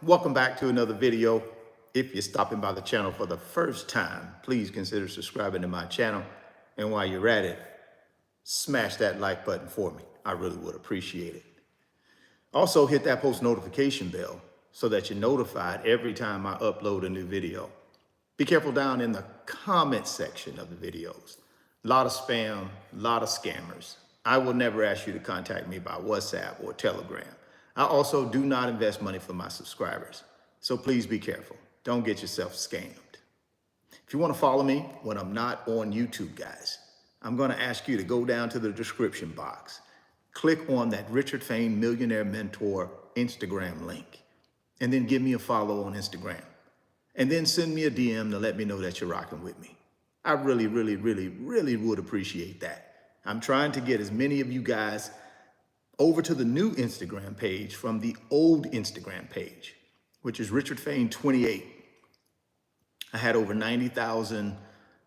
Welcome back to another video. If you're stopping by the channel for the first time, please consider subscribing to my channel. And while you're at it, smash that like button for me. I really would appreciate it. Also hit that post notification bell so that you're notified every time I upload a new video. Be careful down in the comment section of the videos. A lot of spam, a lot of scammers. I will never ask you to contact me by WhatsApp or Telegram. I also do not invest money for my subscribers. So please be careful. Don't get yourself scammed. If you want to follow me when I'm not on YouTube, guys, I'm going to ask you to go down to the description box. Click on that Richard Fain Millionaire Mentor Instagram link, and then give me a follow on Instagram. And then send me a DM to let me know that you're rocking with me. I really would appreciate that. I'm trying to get as many of you guys over to the new Instagram page from the old Instagram page, which is Richard Fain 28. I had over 90,000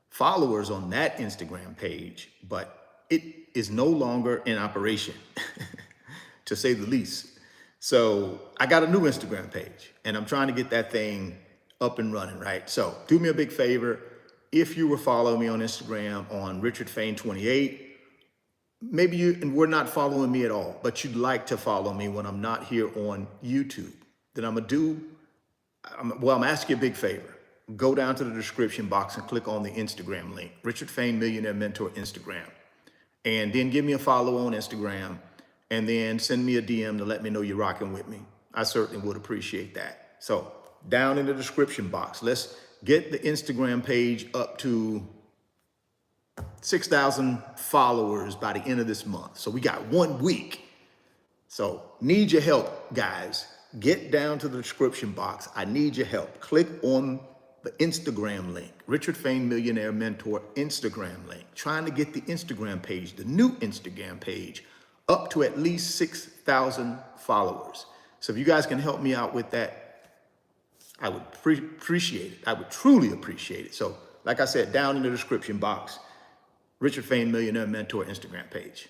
followers on that Instagram page, but it is no longer in operation, to say the least. So I got a new Instagram page, and I'm trying to get that thing up and running, right? So do me a big favor. If you were following me on Instagram on Richard Fain 28, maybe you and we're not following me at all, but you'd like to follow me when I'm not here on YouTube, then I'm asking you a big favor. Go down to the description box and click on the Instagram link, Richard Fain Millionaire Mentor Instagram. And then give me a follow on Instagram, and then send me a DM to let me know you're rocking with me. I certainly would appreciate that. So down in the description box, let's get the Instagram page up to 6,000 followers by the end of this month. So we got 1 week. So need your help, guys. Get down to the description box. I need your help. Click on the Instagram link, Richard Fain Millionaire Mentor Instagram link. Trying to get the Instagram page, the new Instagram page, up to at least 6,000 followers. So if you guys can help me out with that, I would appreciate it. I would truly appreciate it. So like I said, down in the description box, Richard Fain Millionaire Mentor Instagram page.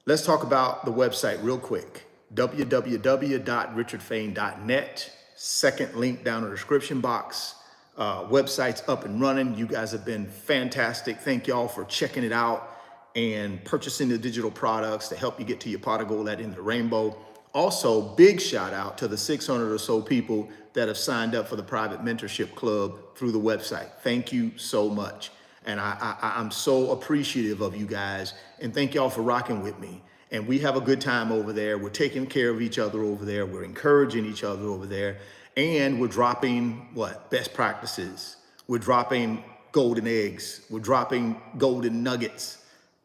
Let's talk about the website real quick. www.richardfain.net. Second link down in the description box. Website's up and running. You guys have been fantastic. Thank y'all for checking it out and purchasing the digital products to help you get to your pot of gold at the end of the rainbow. Also, big shout out to the 600 or so people that have signed up for the private mentorship club through the website. Thank you so much. And I'm so appreciative of you guys, and thank y'all for rocking with me. And we have a good time over there. We're taking care of each other over there. We're encouraging each other over there. And we're dropping best practices. We're dropping golden eggs. We're dropping golden nuggets,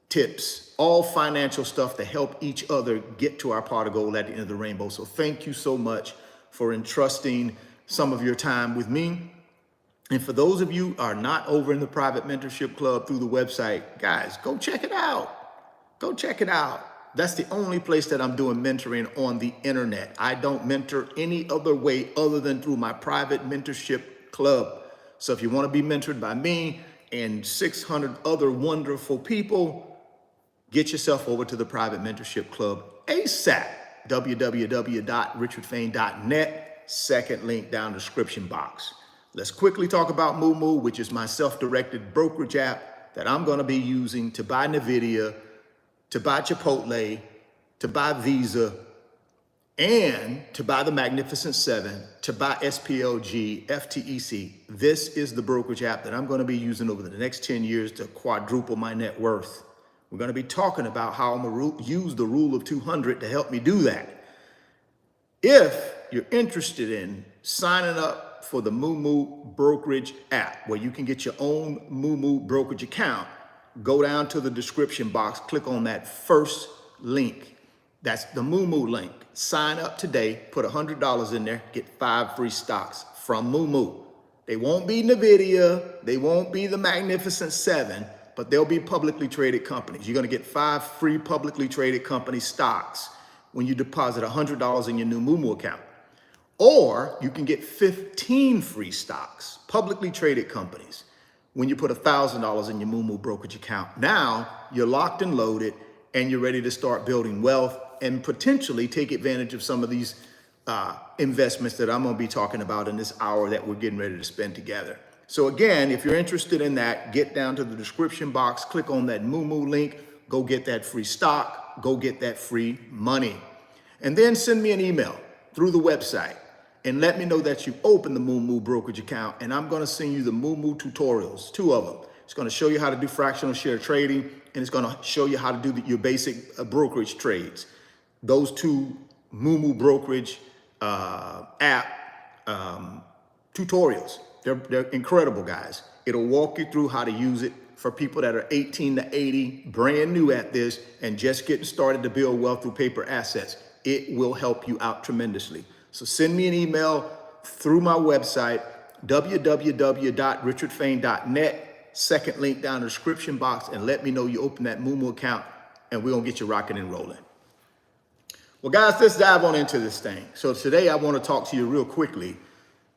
tips, all financial stuff to help each other get to our pot of gold at the end of the rainbow. So thank you so much for entrusting some of your time with me. And for those of you who are not over in the private mentorship club through the website, guys, go check it out. Go check it out. That's the only place that I'm doing mentoring on the internet. I don't mentor any other way other than through my private mentorship club. So if you want to be mentored by me and 600 other wonderful people, get yourself over to the private mentorship club ASAP. www.richardfain.net. Second link down the description box. Let's quickly talk about Moo, which is my self-directed brokerage app that I'm going to be using to buy Nvidia, to buy Chipotle, to buy Visa, and to buy the Magnificent Seven, to buy SPLG, FTEC. This is the brokerage app that I'm going to be using over the next 10 years to quadruple my net worth. We're going to be talking about how I'm going to use the rule of 200 to help me do that. If you're interested in signing up for the Moo Brokerage app, where you can get your own Moo brokerage account, go down to the description box, click on that first link. That's the Moo link. Sign up today, put $100 in there, get 5 free stocks from Moo. They won't be Nvidia, they won't be the Magnificent Seven, but they'll be publicly traded companies. You're gonna get 5 free publicly traded company stocks when you deposit $100 in your new Moo account. Or you can get 15 free stocks, publicly traded companies, when you put $1,000 in your Moo brokerage account. Now you're locked and loaded, and you're ready to start building wealth and potentially take advantage of some of these investments that I'm going to be talking about in this hour that we're getting ready to spend together. So again, if you're interested in that, get down to the description box, click on that Moo link, go get that free stock, go get that free money. And then send me an email through the website and let me know that you've opened the Moo brokerage account, and I'm going to send you the Moo tutorials, 2 of them. It's going to show you how to do fractional share trading, and it's going to show you how to do your basic brokerage trades. Those 2 Moo brokerage app tutorials, they're incredible, guys. It'll walk you through how to use it for people that are 18 to 80, brand new at this, and just getting started to build wealth through paper assets. It will help you out tremendously. So send me an email through my website, www.richardfain.net. Second link down in the description box, and let me know you open that Moo account, and we're going to get you rocking and rolling. Well, guys, let's dive on into this thing. So today I want to talk to you real quickly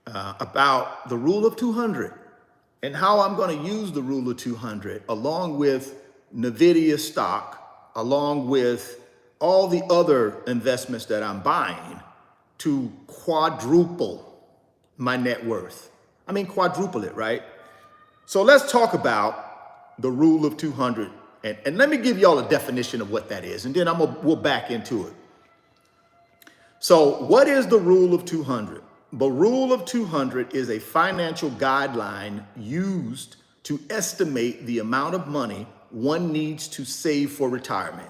about the rule of 200 and how I'm going to use the rule of 200 along with Nvidia stock, along with all the other investments that I'm buying to quadruple my net worth. I mean, quadruple it, right? So let's talk about the rule of 200. And let me give y'all a definition of what that is, and then we'll back into it. So what is the rule of 200? The rule of 200 is a financial guideline used to estimate the amount of money one needs to save for retirement.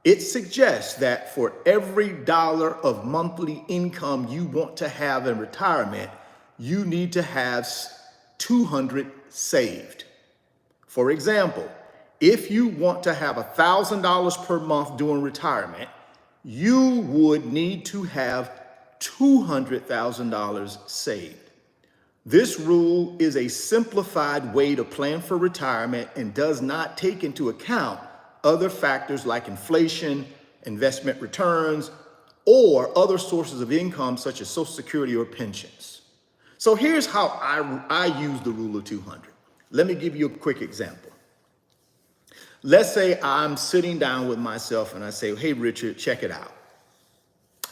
It suggests that for every dollar of monthly income you want to have in retirement, you need to have 200 saved. For example, if you want to have $1,000 per month during retirement, you would need to have $200,000 saved. This rule is a simplified way to plan for retirement and does not take into account other factors like inflation, investment returns, or other sources of income such as Social Security or pensions. So here's how I use the rule of 200. Let me give you a quick example. Let's say I'm sitting down with myself and I say, hey, Richard, check it out.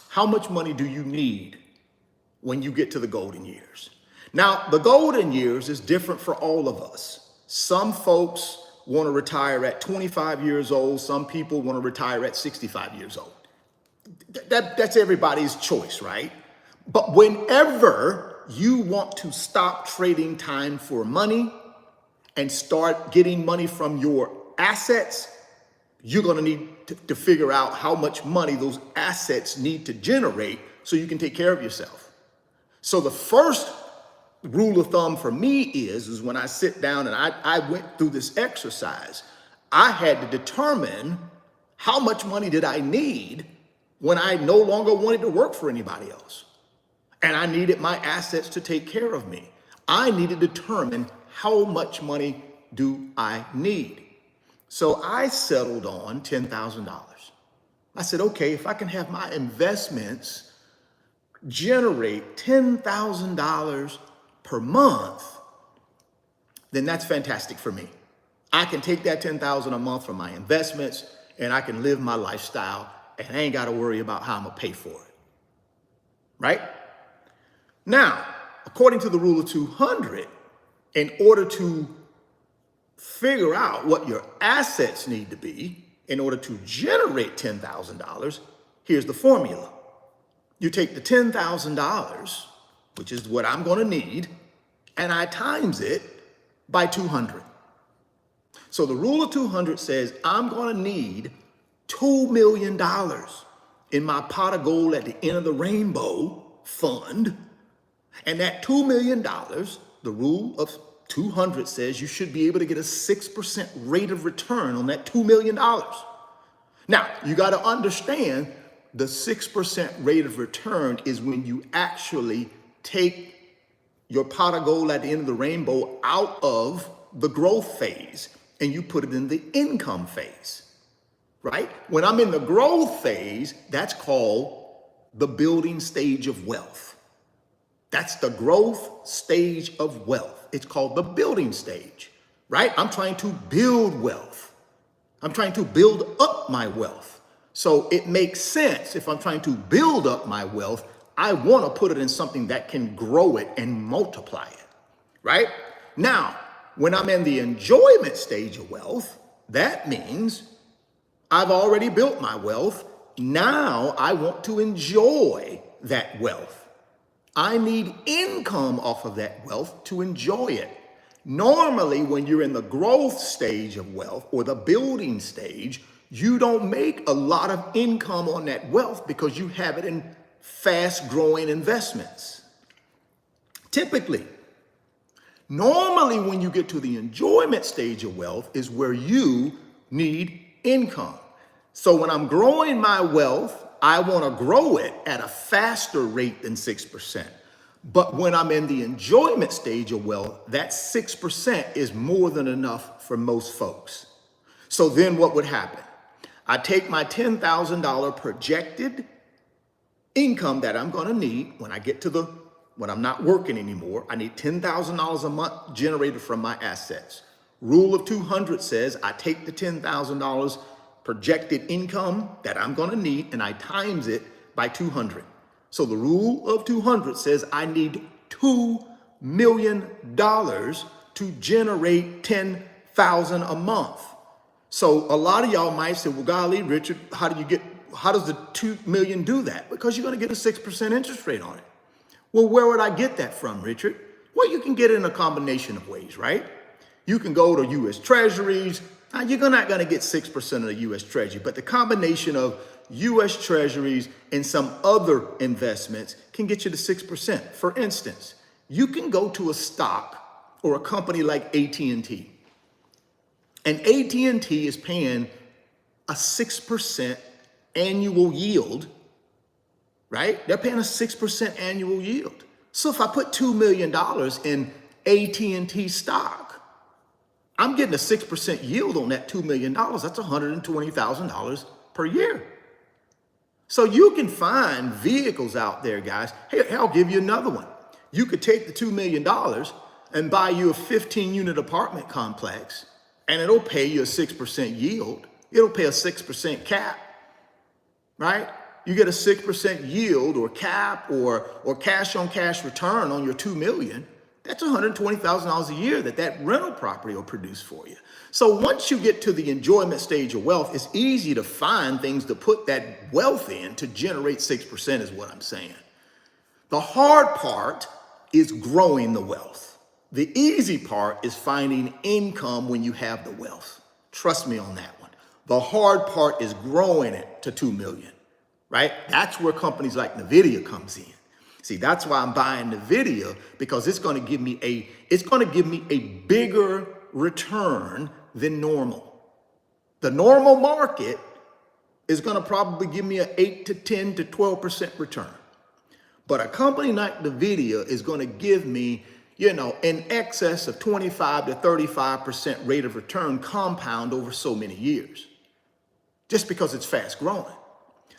How much money do you need when you get to the golden years? Now, the golden years is different for all of us. Some folks want to retire at 25 years old. Some people want to retire at 65 years old. That's everybody's choice, right? But whenever you want to stop trading time for money and start getting money from your assets, you're going to need to figure out how much money those assets need to generate so you can take care of yourself. So the first rule of thumb for me is when I sit down and I went through this exercise, I had to determine how much money did I need when I no longer wanted to work for anybody else. And I needed my assets to take care of me. I needed to determine how much money do I need. So I settled on $10,000. I said, okay, if I can have my investments generate $10,000 per month, then that's fantastic for me. I can take that $10,000 a month from my investments and I can live my lifestyle and I ain't got to worry about how I'm going to pay for it. Right? Now, according to the rule of 200, in order to figure out what your assets need to be in order to generate $10,000, here's the formula. You take the $10,000, which is what I'm going to need, and I times it by 200. So the rule of 200 says I'm going to need $2 million in my pot of gold at the end of the rainbow fund. And that $2 million, the rule of 200 says you should be able to get a 6% rate of return on that $2 million. Now, you got to understand the 6% rate of return is when you actually take your pot of gold at the end of the rainbow out of the growth phase and you put it in the income phase, right? When I'm in the growth phase, that's called the building stage of wealth. That's the growth stage of wealth. It's called the building stage, right? I'm trying to build wealth. I'm trying to build up my wealth. So it makes sense if I'm trying to build up my wealth, I want to put it in something that can grow it and multiply it, right? Now, when I'm in the enjoyment stage of wealth, that means I've already built my wealth. Now I want to enjoy that wealth. I need income off of that wealth to enjoy it. Normally, when you're in the growth stage of wealth or the building stage, you don't make a lot of income on that wealth because you have it in fast growing investments. Typically, normally when you get to the enjoyment stage of wealth is where you need income. So when I'm growing my wealth, I want to grow it at a faster rate than 6%. But when I'm in the enjoyment stage of wealth, that 6% is more than enough for most folks. So then what would happen? I take my $10,000 projected income that I'm going to need when I get to when I'm not working anymore. I need $10,000 a month generated from my assets. Rule of 200 says I take the $10,000 projected income that I'm going to need and I times it by 200. So the rule of 200 says I need $2 million to generate $10,000 a month. So a lot of y'all might say, well, golly, Richard, how does the 2 million do that? Because you're going to get a 6% interest rate on it. Well, where would I get that from, Richard? Well, you can get it in a combination of ways, right? You can go to U.S. Treasuries. Now, you're not going to get 6% of the U.S. Treasury, but the combination of U.S. Treasuries and some other investments can get you to 6%. For instance, you can go to a stock or a company like AT&T. And AT&T is paying a 6% annual yield, right? They're paying a 6% annual yield. So if I put $2 million in AT&T stock, I'm getting a 6% yield on that $2 million. That's $120,000 per year. So you can find vehicles out there, guys. Hey, I'll give you another one. You could take the $2 million and buy you a 15-unit apartment complex, and it'll pay you a 6% yield. It'll pay a 6% cap, right? You get a 6% yield or cap or cash on cash return on your $2 million. That's $120,000 a year that rental property will produce for you. So once you get to the enjoyment stage of wealth, it's easy to find things to put that wealth in to generate 6% is what I'm saying. The hard part is growing the wealth. The easy part is finding income when you have the wealth. Trust me on that one. The hard part is growing it to 2 million, right? That's where companies like Nvidia comes in. See, that's why I'm buying Nvidia, because it's going to give me a bigger return than normal. The normal market is going to probably give me an 8 to 10 to 12% return. But a company like Nvidia is going to give me, in excess of 25 to 35% rate of return compound over so many years, just because it's fast growing.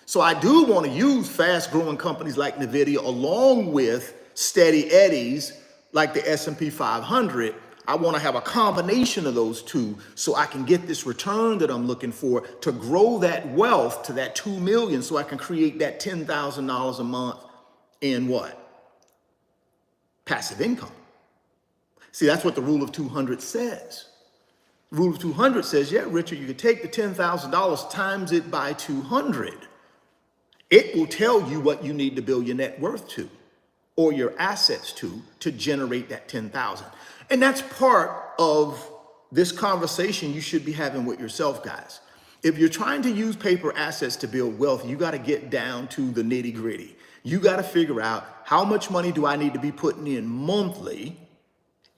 So I do want to use fast growing companies like Nvidia along with steady eddies like the S&P 500. I want to have a combination of those two so I can get this return that I'm looking for to grow that wealth to that 2 million so I can create that $10,000 a month in what? Passive income. See, that's what the rule of 200 says. The rule of 200 says, yeah, Richard, you could take the $10,000 times it by 200. It will tell you what you need to build your net worth to or your assets to generate that 10,000. And that's part of this conversation you should be having with yourself, guys. If you're trying to use paper assets to build wealth, you got to get down to the nitty gritty. You got to figure out how much money do I need to be putting in monthly,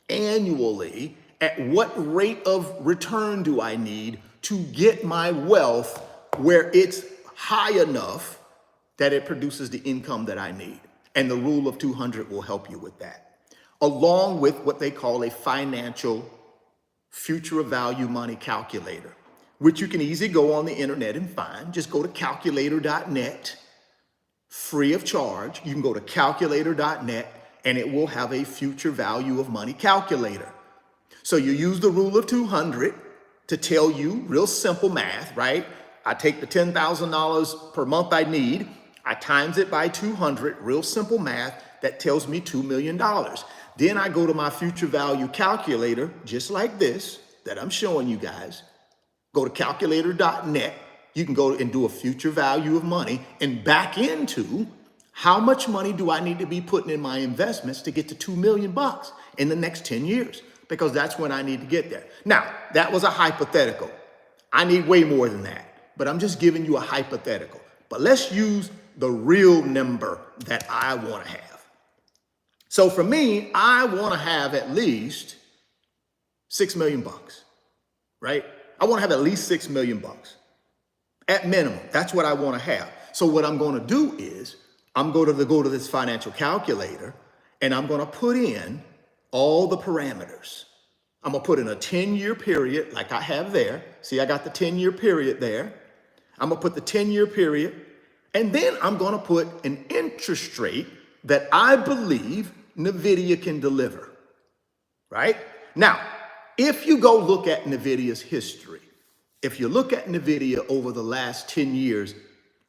annually, at what rate of return do I need to get my wealth where it's high enough that it produces the income that I need. And the rule of 200 will help you with that, along with what they call a financial future of value money calculator, which you can easily go on the internet and find. Just go to calculator.net, free of charge. You can go to calculator.net and it will have a future value of money calculator. So you use the rule of 200 to tell you real simple math, right? I take the $10,000 per month I need. I times it by 200, real simple math, that tells me $2 million. Then I go to my future value calculator, just like this, that I'm showing you guys. Go to calculator.net. You can go and do a future value of money and back into how much money do I need to be putting in my investments to get to $2 million in the next 10 years, because that's when I need to get there. Now, that was a hypothetical. I need way more than that, but I'm just giving you a hypothetical. But let's use the real number that I want to have. So for me, I want to have at least $6 million, right? I want to have at least $6 million at minimum. That's what I want to have. So what I'm going to do is I'm going to go to this financial calculator and I'm going to put in all the parameters. I'm going to put in a 10-year period like I have there. See, I got the 10-year period there. I'm going to put the 10-year period, and then I'm going to put an interest rate that I believe Nvidia can deliver, right? Now, if you go look at Nvidia's history, if you look at Nvidia over the last 10 years,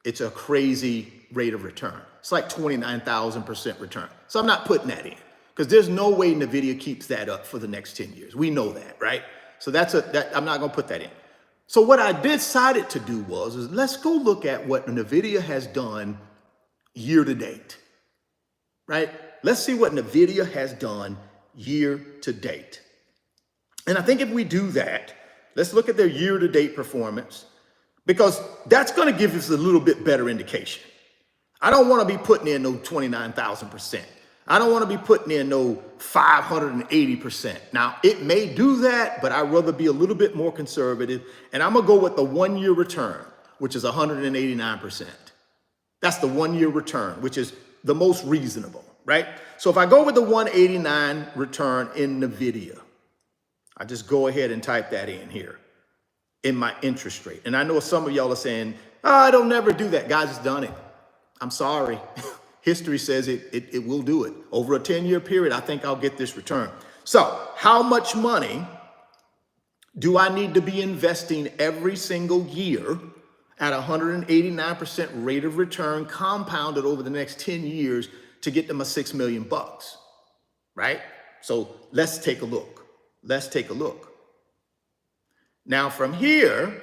it's a crazy rate of return. It's like 29,000% return. So I'm not putting that in because there's no way Nvidia keeps that up for the next 10 years. We know that, right? So I'm not going to put that in. So what I decided to do is let's go look at what Nvidia has done year to date, right? Let's see what Nvidia has done year to date. And I think if we do that, let's look at their year to date performance, because that's going to give us a little bit better indication. I don't want to be putting in no 29,000%. I don't want to be putting in no 580%. Now, it may do that, but I'd rather be a little bit more conservative. And I'm going to go with the 1 year return, which is 189%. That's the 1 year return, which is the most reasonable, right? So if I go with the 189 return in Nvidia, I just go ahead and type that in here in my interest rate. And I know some of y'all are saying, oh, I don't never do that. Guys, it's done it. I'm sorry. History says it will do it. Over a 10-year period, I think I'll get this return. So how much money do I need to be investing every single year at 189% rate of return compounded over the next 10 years to get to my $6 million, right? So let's take a look. Let's take a look. Now from here,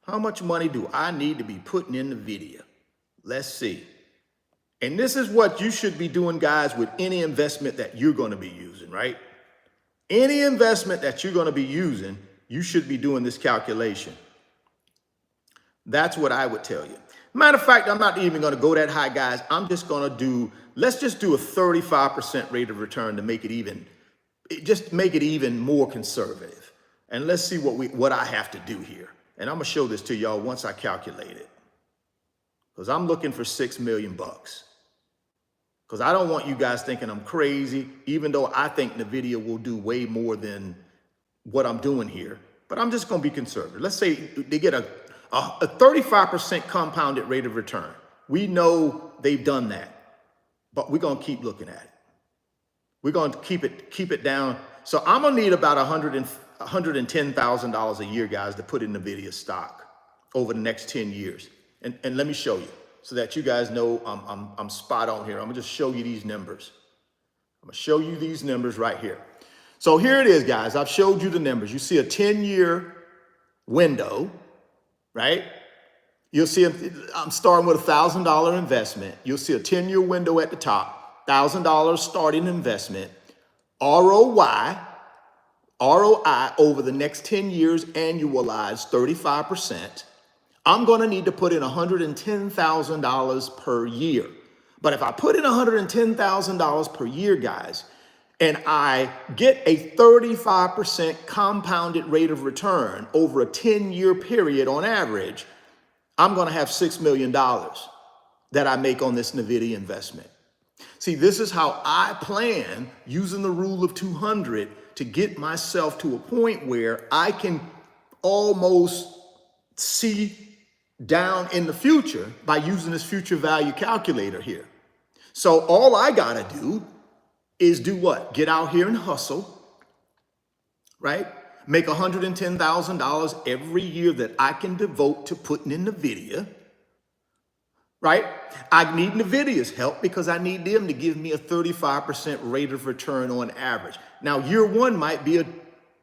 how much money do I need to be putting in Nvidia? Let's see. And this is what you should be doing, guys, with any investment that you're going to be using, right? Any investment that you're going to be using, you should be doing this calculation. That's what I would tell you. Matter of fact, I'm not even going to go that high, guys. I'm just going to do, let's just do a 35% rate of return to make it even, just make it even more conservative. And let's see what I have to do here. And I'm going to show this to y'all once I calculate it. Because I'm looking for $6 million. Because I don't want you guys thinking I'm crazy, even though I think Nvidia will do way more than what I'm doing here. But I'm just going to be conservative. Let's say they get a 35% compounded rate of return. We know they've done that, but we're going to keep looking at it. We're going to keep it down. So I'm going to need about $110,000 a year, guys, to put in Nvidia stock over the next 10 years. And let me show you so that you guys know I'm spot on here. I'm gonna just show you these numbers. I'm gonna show you these numbers right here. So here it is, guys. I've showed you the numbers. You see a 10-year window, right? You'll see I'm starting with a $1,000 investment. You'll see a 10-year window at the top, $1,000 starting investment, ROI over the next 10 years, annualized 35%. I'm going to need to put in $110,000 per year. But if I put in $110,000 per year, guys, and I get a 35% compounded rate of return over a 10-year period on average, I'm going to have $6 million that I make on this Nvidia investment. See, this is how I plan, using the rule of 200, to get myself to a point where I can almost see down in the future by using this future value calculator here. So all I got to do is do what? Get out here and hustle, right? Make $110,000 every year that I can devote to putting in Nvidia. right? I need Nvidia's help because I need them to give me a 35% rate of return on average. Now, year one might be a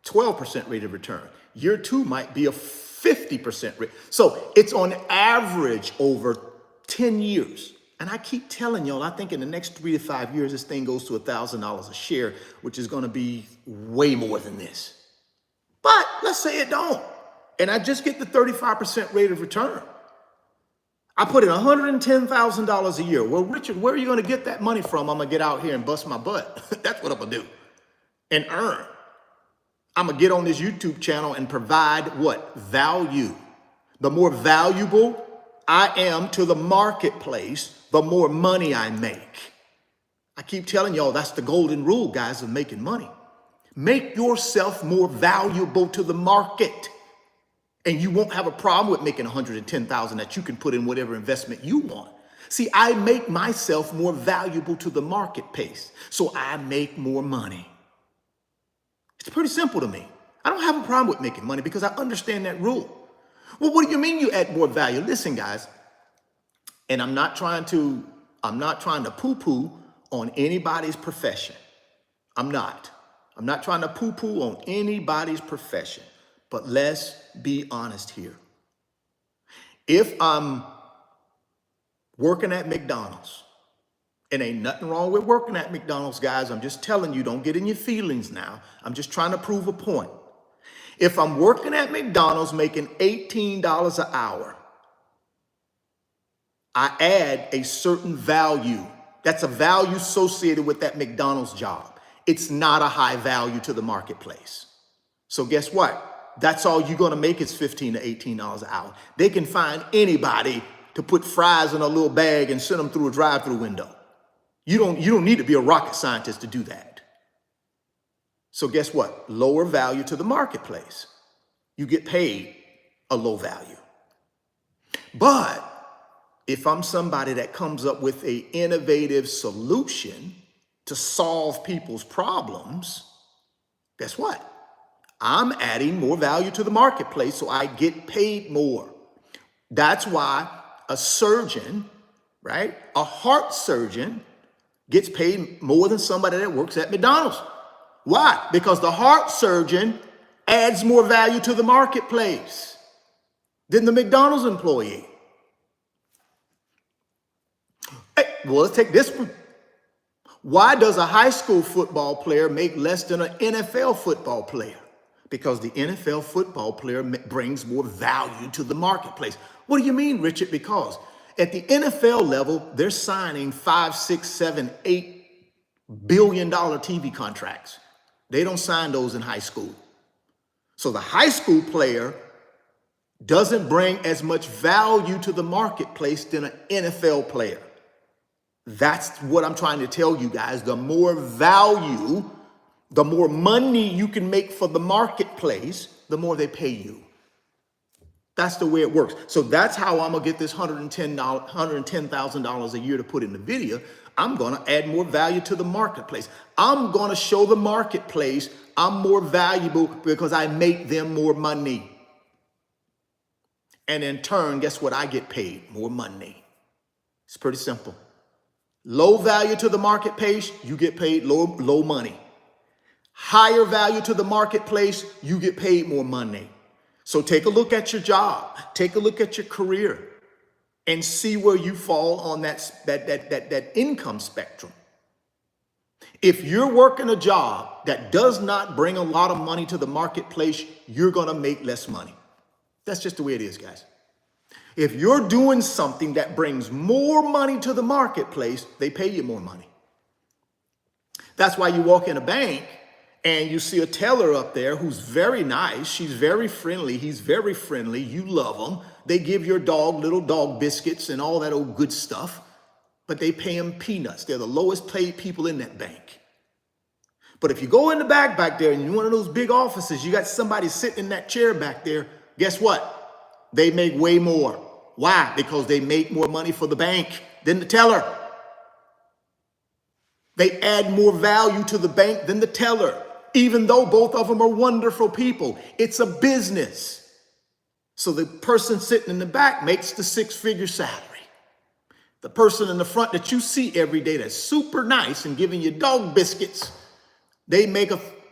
12% rate of return. Year two might be a 50% rate. So it's on average over 10 years. And I keep telling y'all, I think in the next 3 to 5 years, this thing goes to $1,000 a share, which is going to be way more than this. But let's say it don't. And I just get the 35% rate of return. I put in $110,000 a year. Well, Richard, where are you going to get that money from? I'm going to get out here and bust my butt. That's what I'm going to do and earn. I'm going to get on this YouTube channel and provide what? Value. The more valuable I am to the marketplace, the more money I make. I keep telling y'all that's the golden rule, guys, of making money. Make yourself more valuable to the market. And you won't have a problem with making $110,000 that you can put in whatever investment you want. See, I make myself more valuable to the marketplace, so I make more money. It's pretty simple to me. I don't have a problem with making money because I understand that rule. Well, what do you mean you add more value? Listen, guys, and I'm not trying to poo-poo on anybody's profession. I'm not trying to poo-poo on anybody's profession. But let's be honest here. If I'm working at McDonald's, and ain't nothing wrong with working at McDonald's, guys. I'm just telling you, don't get in your feelings now. I'm just trying to prove a point. If I'm working at McDonald's making $18 an hour, I add a certain value. That's a value associated with that McDonald's job. It's not a high value to the marketplace. So guess what? That's all you're going to make is $15 to $18 an hour. They can find anybody to put fries in a little bag and send them through a drive-through window. You don't need to be a rocket scientist to do that. So guess what? Lower value to the marketplace. You get paid a low value. But if I'm somebody that comes up with an innovative solution to solve people's problems, guess what? I'm adding more value to the marketplace, so I get paid more. That's why a surgeon, right? A heart surgeon gets paid more than somebody that works at McDonald's. Why? Because the heart surgeon adds more value to the marketplace than the McDonald's employee. Hey, well, let's take this one. Why does a high school football player make less than an NFL football player? Because the NFL football player brings more value to the marketplace. What do you mean, Richard? Because at the NFL level, they're signing $5, $6, $7, $8 billion TV contracts. They don't sign those in high school. So the high school player doesn't bring as much value to the marketplace than an NFL player. That's what I'm trying to tell you guys. The more value, the more money you can make for the marketplace, the more they pay you. That's the way it works. So that's how I'm going to get this $110,000 a year to put in the video. I'm going to add more value to the marketplace. I'm going to show the marketplace I'm more valuable because I make them more money. And in turn, guess what? I get paid more money. It's pretty simple. Low value to the marketplace, you get paid low money. Higher value to the marketplace, you get paid more money. So take a look at your job, take a look at your career, and see where you fall on that income spectrum. If you're working a job that does not bring a lot of money to the marketplace, you're gonna make less money. That's just the way it is, guys. If you're doing something that brings more money to the marketplace, they pay you more money. That's why you walk in a bank and you see a teller up there who's very nice. She's very friendly. He's very friendly. You love them. They give your dog little dog biscuits and all that old good stuff, but they pay them peanuts. They're the lowest paid people in that bank. But if you go in the back there and you're one of those big offices, you got somebody sitting in that chair back there, guess what? They make way more. Why? Because they make more money for the bank than the teller. They add more value to the bank than the teller, even though both of them are wonderful people. It's a business. So the person sitting in the back makes the 6-figure salary. The person in the front that you see every day that's super nice and giving you dog biscuits, they make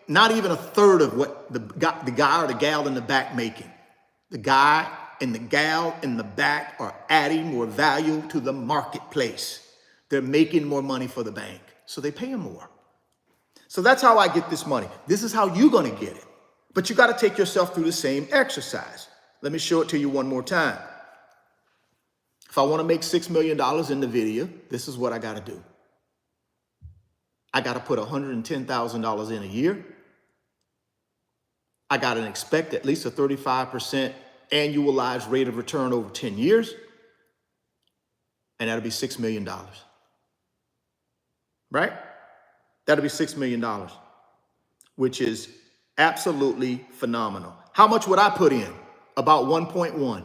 not even a third of what the guy or the gal in the back making. The guy and the gal in the back are adding more value to the marketplace. They're making more money for the bank, so they pay them more. So that's how I get this money. This is how you're gonna get it. But you gotta take yourself through the same exercise. Let me show it to you one more time. If I wanna make $6 million in Nvidia, this is what I gotta do. I gotta put $110,000 in a year. I gotta expect at least a 35% annualized rate of return over 10 years. And that'll be $6 million. Right? That'll be $6 million, which is absolutely phenomenal. How much would I put in? About 1.1.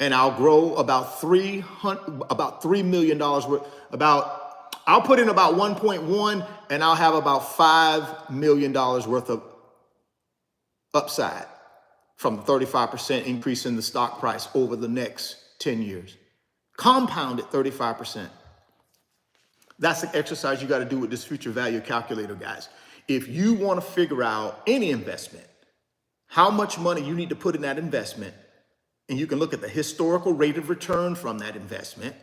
And I'll grow about $3 million worth, I'll put in about 1.1 and I'll have about $5 million worth of upside from 35% increase in the stock price over the next 10 years. Compound at 35%. That's the exercise you got to do with this future value calculator, guys. If you want to figure out any investment, how much money you need to put in that investment, and you can look at the historical rate of return from that investment,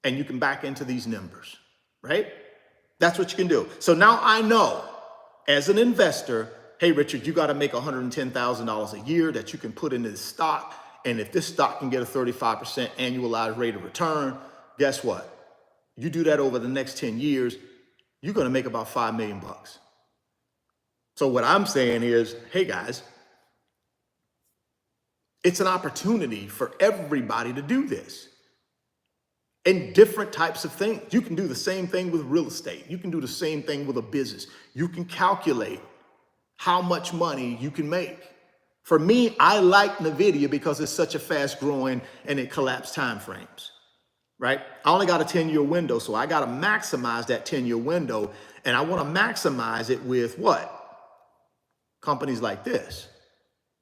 and you can back into these numbers, right? That's what you can do. So now I know, as an investor, hey, Richard, you got to make $110,000 a year that you can put into the stock. And if this stock can get a 35% annualized rate of return, guess what? You do that over the next 10 years, you're going to make about $5 million. So what I'm saying is, hey guys, it's an opportunity for everybody to do this in different types of things. You can do the same thing with real estate. You can do the same thing with a business. You can calculate how much money you can make. For me, I like Nvidia because it's such a fast growing and it collapsed time frames, right? I only got a 10-year window, so I got to maximize that 10-year window. And I want to maximize it with what? Companies like this,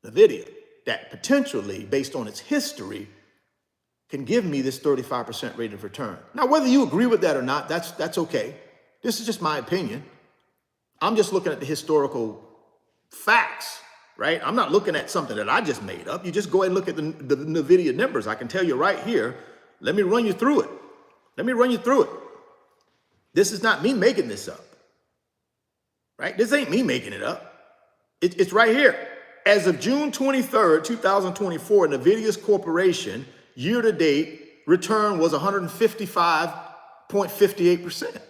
Nvidia, that potentially, based on its history, can give me this 35% rate of return. Now, whether you agree with that or not, that's okay. This is just my opinion. I'm just looking at the historical facts, right? I'm not looking at something that I just made up. You just go ahead and look at the Nvidia numbers. I can tell you right here. Let me run you through it. Let me run you through it. This is not me making this up, right? This ain't me making it up. It's right here. As of June 23rd, 2024, Nvidia's corporation year-to-date return was 155.58%.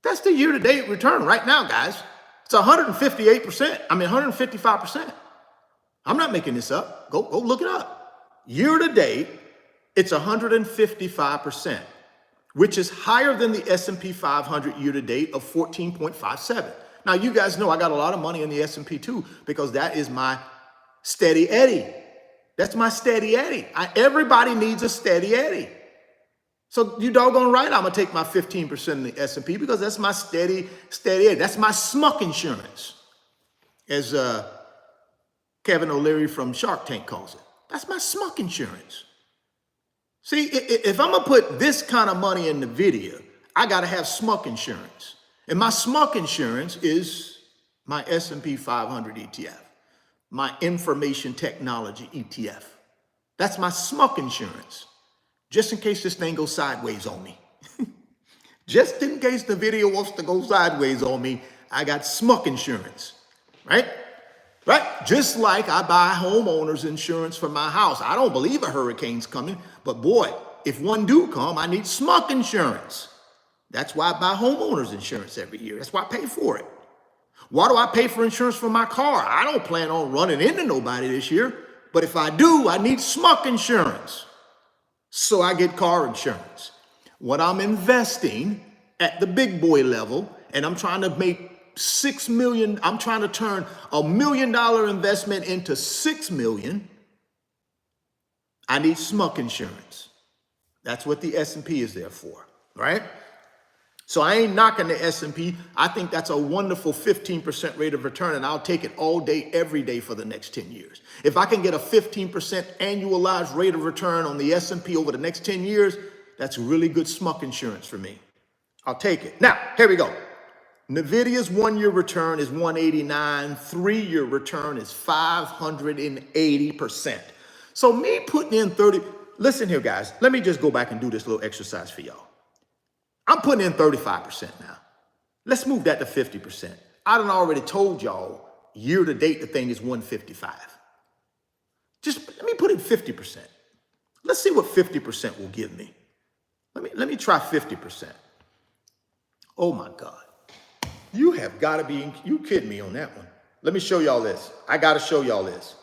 That's the year-to-date return right now, guys. It's 158%. I mean, 155%. I'm not making this up. Go look it up. Year-to-date, it's 155%, which is higher than the S&P 500 year-to-date of 14.57. Now, you guys know I got a lot of money in the S&P too, because that is my steady Eddie. That's my steady Eddie. Everybody needs a steady Eddie. So you doggone right, I'm gonna take my 15% in the S&P because that's my steady Eddie. That's my smuck insurance, as Kevin O'Leary from Shark Tank calls it. That's my smuck insurance. See, if I'm gonna put this kind of money in Nvidia, I gotta have smuck insurance. And my smuck insurance is my S&P 500 ETF, my information technology ETF. That's my smuck insurance, just in case this thing goes sideways on me. Just in case the video wants to go sideways on me, I got smuck insurance, right? Right? Just like I buy homeowners insurance for my house. I don't believe a hurricane's coming, but boy, if one do come, I need smuck insurance. That's why I buy homeowners insurance every year. That's why I pay for it. Why do I pay for insurance for my car? I don't plan on running into nobody this year, but if I do, I need smuck insurance. So I get car insurance. When I'm investing at the big boy level and I'm trying to make $6 million, I'm trying to turn $1 million investment into $6 million, I need smuck insurance. That's what the S&P is there for, right? So I ain't knocking the S&P. I think that's a wonderful 15% rate of return, and I'll take it all day, every day for the next 10 years. If I can get a 15% annualized rate of return on the S&P over the next 10 years, That's really good smuck insurance for me. I'll take it. Now, here we go. Nvidia's 1-year return is 189. 3-year return is 580%. So me putting in 30, listen here, guys. Let me just go back and do this little exercise for y'all. I'm putting in 35% now. Let's move that to 50%. I done already told y'all year to date the thing is 155. Just let me put in 50%. Let's see what 50% will give me. Let me try 50%. Oh my God. You have got to be, you kidding me on that one. Let me show y'all this. I got to show y'all this.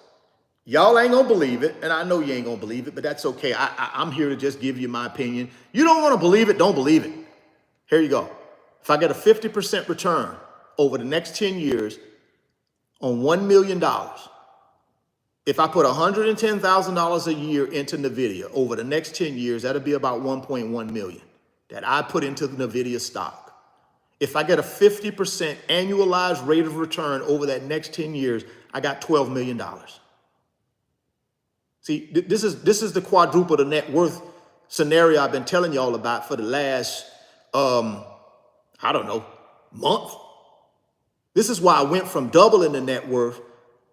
Y'all ain't gonna believe it, and I know you ain't gonna believe it, but that's okay. I'm here to just give you my opinion. You don't want to believe it, don't believe it. Here you go. If I get a 50% return over the next 10 years on $1 million, if I put $110,000 a year into Nvidia over the next 10 years, that'll be about 1.1 million that I put into the Nvidia stock. If I get a 50% annualized rate of return over that next 10 years, I got $12 million. See, this is the quadruple the net worth scenario I've been telling y'all about for the last, I don't know, month. This is why I went from doubling the net worth,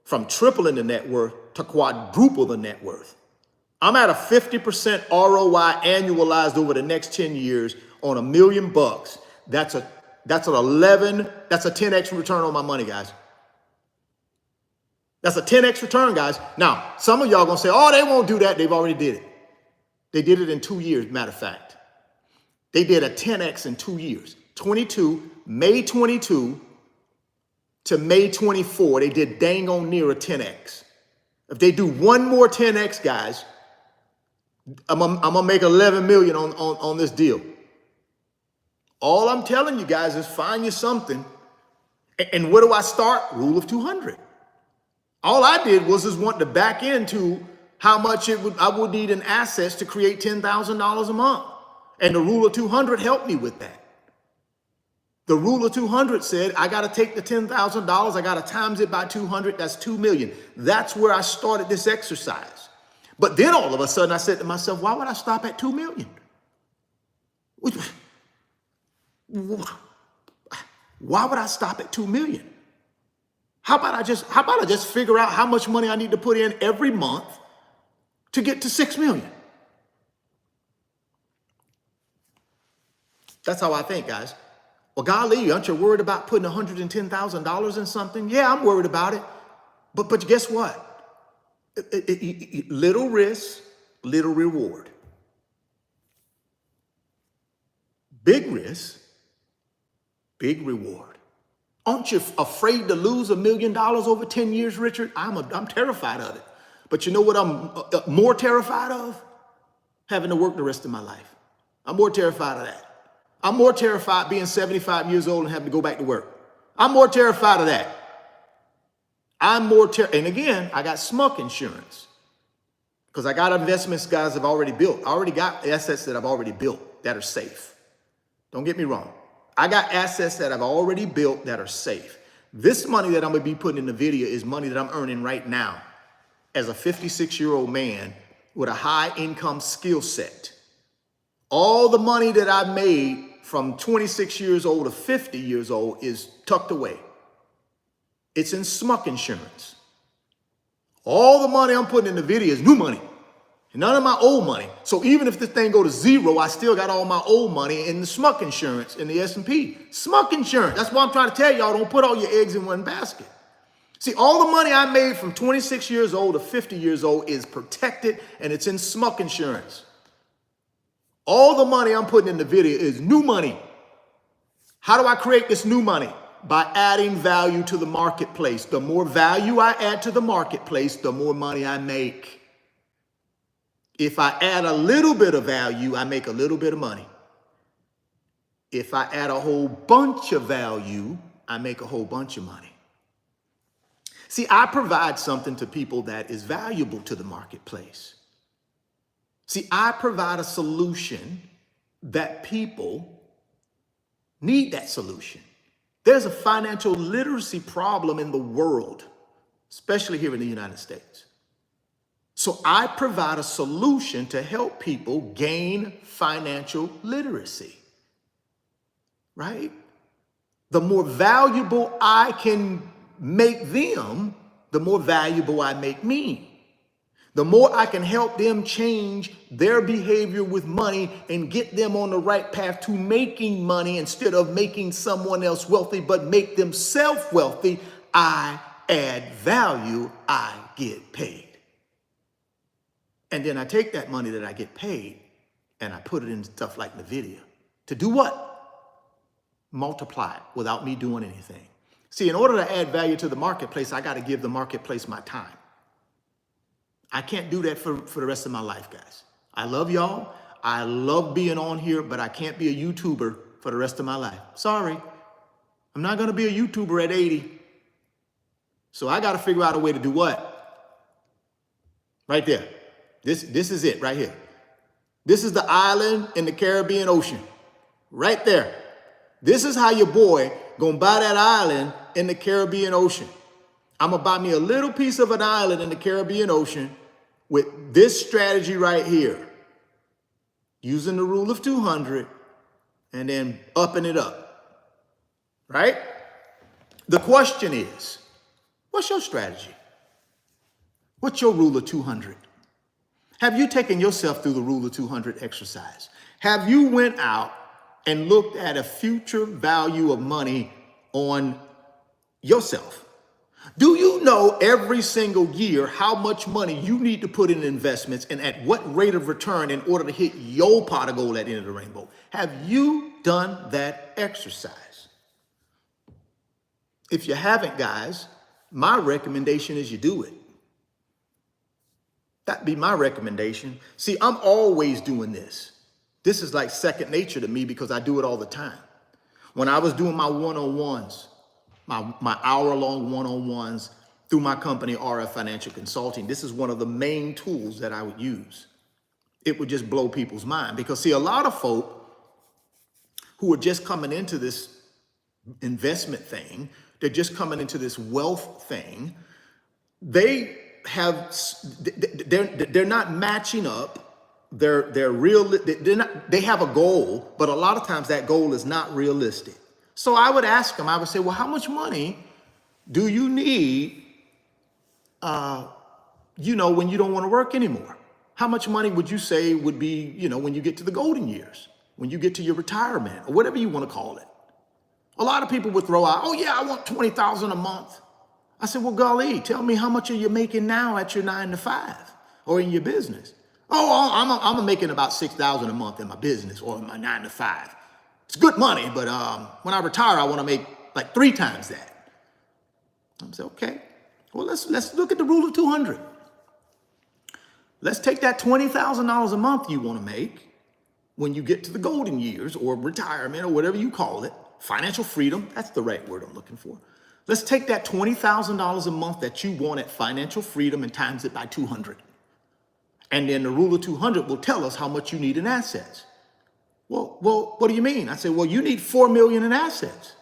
from tripling the net worth to quadruple the net worth. I'm at a 50% ROI annualized over the next 10 years on $1 million. That's a 10x return on my money, guys. That's a 10x return, guys. Now, some of y'all gonna say, oh, they won't do that. They've already did it. They did it in 2 years, matter of fact. They did a 10x in 2 years. May 22 to May 24, they did dang on near a 10x. If they do one more 10x, guys, I'm gonna make 11 million on this deal. All I'm telling you guys is find you something. And where do I start? Rule of 200. All I did was want to back into how much I would need in assets to create $10,000 a month. And the rule of 200 helped me with that. The rule of 200 said, I got to take the $10,000, I got to times it by 200, that's 2 million. That's where I started this exercise. But then all of a sudden I said to myself, why would I stop at 2 million? Why would I stop at 2 million? How about I just figure out how much money I need to put in every month to get to 6 million? That's how I think, guys. Well, golly, aren't you worried about putting $110,000 in something? Yeah, I'm worried about it. But guess what? Little risk, little reward. Big risk, big reward. Aren't you afraid to lose $1 million over 10 years, Richard? I'm terrified of it. But you know what I'm more terrified of? Having to work the rest of my life. I'm more terrified of that. I'm more terrified being 75 years old and having to go back to work. I'm more terrified of that. And again, I got smuck insurance because I got investments guys have already built. I already got assets that I've already built that are safe. Don't get me wrong. I got assets that I've already built that are safe. This money that I'm going to be putting in Nvidia is money that I'm earning right now as a 56-year-old man with a high income skill set. All the money that I made from 26 years old to 50 years old is tucked away. It's in smuck insurance. All the money I'm putting in Nvidia is new money. None of my old money. So even if this thing go to zero, I still got all my old money in the smuck insurance in the S&P. Smuck insurance. That's why I'm trying to tell y'all, don't put all your eggs in one basket. See, all the money I made from 26 years old to 50 years old is protected and it's in smuck insurance. All the money I'm putting in the video is new money. How do I create this new money? By adding value to the marketplace. The more value I add to the marketplace, the more money I make. If I add a little bit of value, I make a little bit of money. If I add a whole bunch of value, I make a whole bunch of money. See, I provide something to people that is valuable to the marketplace. See, I provide a solution that people need that solution. There's a financial literacy problem in the world, especially here in the United States. So I provide a solution to help people gain financial literacy, right? The more valuable I can make them, the more valuable I make me. The more I can help them change their behavior with money and get them on the right path to making money instead of making someone else wealthy, but make themselves wealthy, I add value, I get paid. And then I take that money that I get paid and I put it in stuff like Nvidia. To do what? Multiply it without me doing anything. See, in order to add value to the marketplace, I got to give the marketplace my time. I can't do that for the rest of my life, guys. I love y'all. I love being on here, but I can't be a YouTuber for the rest of my life. Sorry. I'm not going to be a YouTuber at 80. So I got to figure out a way to do what? Right there. This is it right here. This is the island in the Caribbean Ocean. Right there. This is how your boy gonna buy that island in the Caribbean Ocean. I'm gonna buy me a little piece of an island in the Caribbean Ocean with this strategy right here. Using the rule of 200 and then upping it up. Right? The question is, what's your strategy? What's your rule of 200? Have you taken yourself through the rule of 200 exercise? Have you went out and looked at a future value of money on yourself? Do you know every single year how much money you need to put in investments and at what rate of return in order to hit your pot of gold at the end of the rainbow? Have you done that exercise? If you haven't, guys, my recommendation is you do it. That'd be my recommendation. See, I'm always doing this. This is like second nature to me because I do it all the time. When I was doing my one-on-ones, my hour-long one-on-ones through my company, RF Financial Consulting, this is one of the main tools that I would use. It would just blow people's mind because, see, a lot of folk who are just coming into this investment thing, they're just coming into this wealth thing, they're not matching up they have a goal, but a lot of times that goal is not realistic. So I would ask them, I would say, well, how much money do you need, when you don't want to work anymore? How much money would you say would be, when you get to the golden years, when you get to your retirement or whatever you want to call it? A lot of people would throw out, oh yeah, I want $20,000 a month. I said, well, golly, tell me how much are you making now at your 9 to 5 or in your business? Oh, I'm making about $6,000 a month in my business or in my 9 to 5. It's good money, but when I retire, I want to make like 3 times that. I said, okay, well, let's look at the rule of 200. Let's take that $20,000 a month you want to make when you get to the golden years or retirement or whatever you call it, financial freedom, that's the right word I'm looking for. Let's take that $20,000 a month that you want at financial freedom and times it by 200. And then the rule of 200 will tell us how much you need in assets. Well, what do you mean? I said, well, you need $4 million in assets.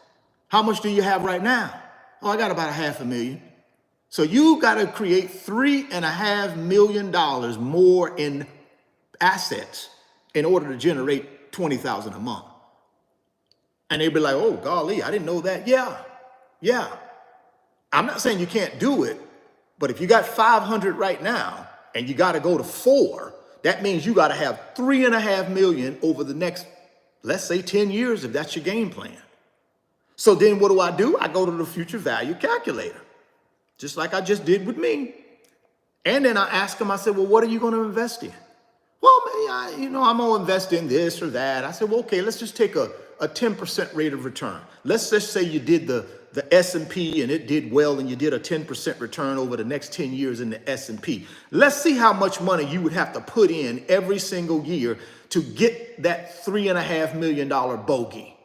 How much do you have right now? Oh, I got about $500,000. So you got to create $3.5 million more in assets in order to generate $20,000 a month. And they'd be like, oh, golly, I didn't know that. Yeah. I'm not saying you can't do it, but if you got 500 right now and you got to go to 4, that means you got to have $3.5 million over the next, let's say 10 years, if that's your game plan. So then what do? I go to the future value calculator, just like I just did with me. And then I ask them, I said, well, what are you going to invest in? Well, I'm going to invest in this or that. I said, well, okay, let's just take a 10% rate of return. Let's just say you did the S&P and it did well and you did a 10% return over the next 10 years in the S&P. Let's see how much money you would have to put in every single year to get that $3.5 million bogey.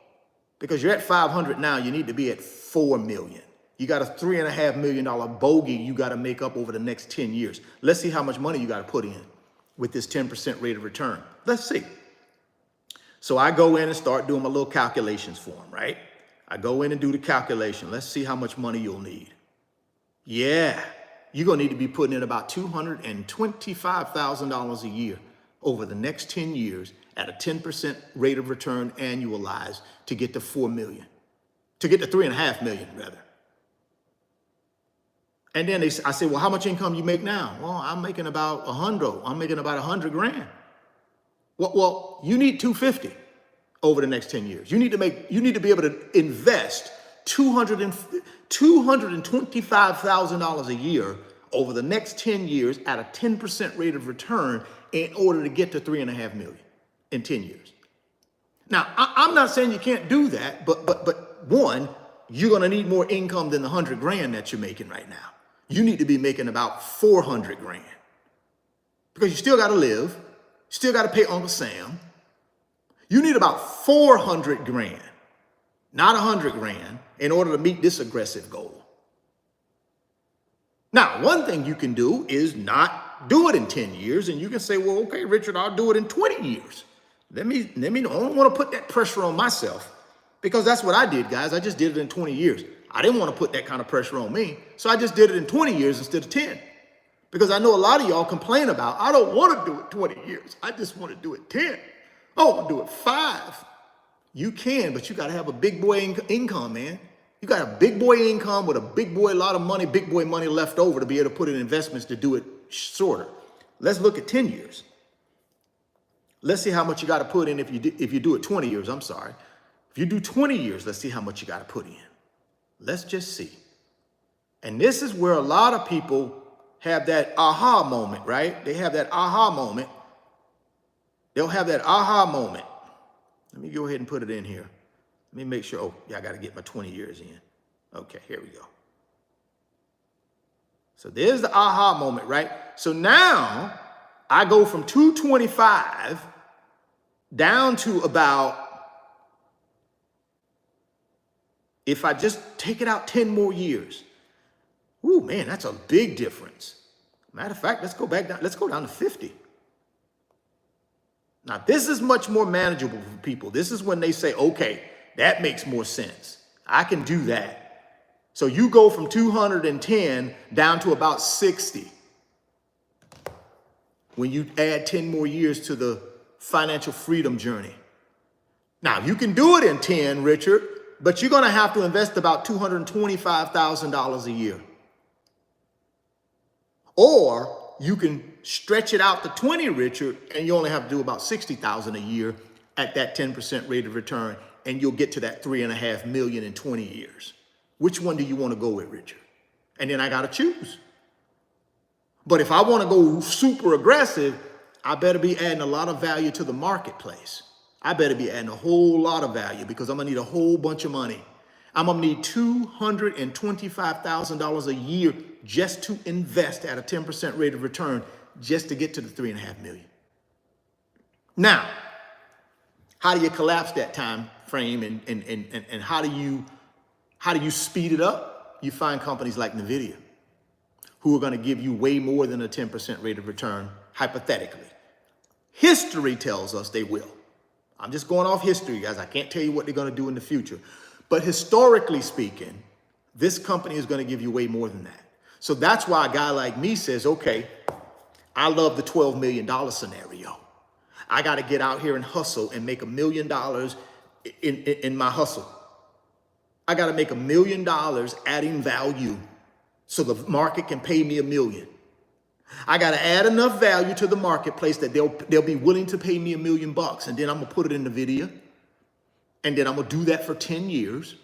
Because you're at 500 now, you need to be at 4 million. You got a $3.5 million bogey you got to make up over the next 10 years. Let's see how much money you got to put in with this 10% rate of return. Let's see. So I go in and start doing my little calculations for them, right? I go in and do the calculation. Let's see how much money you'll need. Yeah, you're going to need to be putting in about $225,000 a year over the next 10 years at a 10% rate of return annualized to get to 4 million, to get to 3.5 million rather. And then I say, well, how much income you make now? Well, I'm making about I'm making about 100 grand. Well, you need 250 over the next 10 years. You need to be able to invest $225,000 a year over the next 10 years at a 10% rate of return in order to get to 3.5 million in 10 years. Now, I'm not saying you can't do that, but one, you're going to need more income than the 100 grand that you're making right now. You need to be making about 400 grand because you still got to live, still got to pay Uncle Sam. You need about 400 grand, not 100 grand, in order to meet this aggressive goal. Now, one thing you can do is not do it in 10 years, and you can say, well, okay, Richard, I'll do it in 20 years. I don't want to put that pressure on myself because that's what I did, guys. I just did it in 20 years. I didn't want to put that kind of pressure on me, so I just did it in 20 years instead of 10. Because I know a lot of y'all complain about, I don't want to do it 20 years. I just want to do it 10. Oh, I'll do it 5. You can, but you got to have a big boy income, man. You got a big boy income with a big boy, a lot of money, big boy money left over to be able to put in investments to do it shorter. Let's look at 10 years. Let's see how much you got to put in if you do it 20 years. I'm sorry. If you do 20 years, let's see how much you got to put in. Let's just see. And this is where a lot of people have that aha moment, right? They have that aha moment. They'll have that aha moment. Let me go ahead and put it in here. Let me make sure. Oh, yeah, I got to get my 20 years in. Okay, here we go. So there's the aha moment, right? So now I go from 225 down to about, if I just take it out 10 more years. Ooh, man, that's a big difference. Matter of fact, let's go back down. Let's go down to 50. Now, this is much more manageable for people. This is when they say, okay, that makes more sense. I can do that. So you go from 210 down to about 60 when you add 10 more years to the financial freedom journey. Now, you can do it in 10, Richard, but you're going to have to invest about $225,000 a year. Or you can stretch it out to 20, Richard, and you only have to do about $60,000 a year at that 10% rate of return, and you'll get to that 3.5 million in 20 years. Which one do you want to go with, Richard? And then I got to choose. But if I want to go super aggressive, I better be adding a lot of value to the marketplace. I better be adding a whole lot of value because I'm going to need a whole bunch of money. I'm going to need $225,000 a year just to invest at a 10% rate of return just to get to the 3.5 million. Now, how do you collapse that time frame and how do you speed it up? You find companies like Nvidia who are going to give you way more than a 10% rate of return, hypothetically. History tells us they will. I'm just going off history, guys. I can't tell you what they're going to do in the future. But historically speaking, this company is going to give you way more than that. So that's why a guy like me says, okay, I love the $12 million scenario. I got to get out here and hustle and make $1 million in my hustle. I got to make $1 million adding value so the market can pay me $1 million. I got to add enough value to the marketplace that they'll be willing to pay me $1 million bucks. And then I'm going to put it in Nvidia. And then I'm going to do that for 10 years.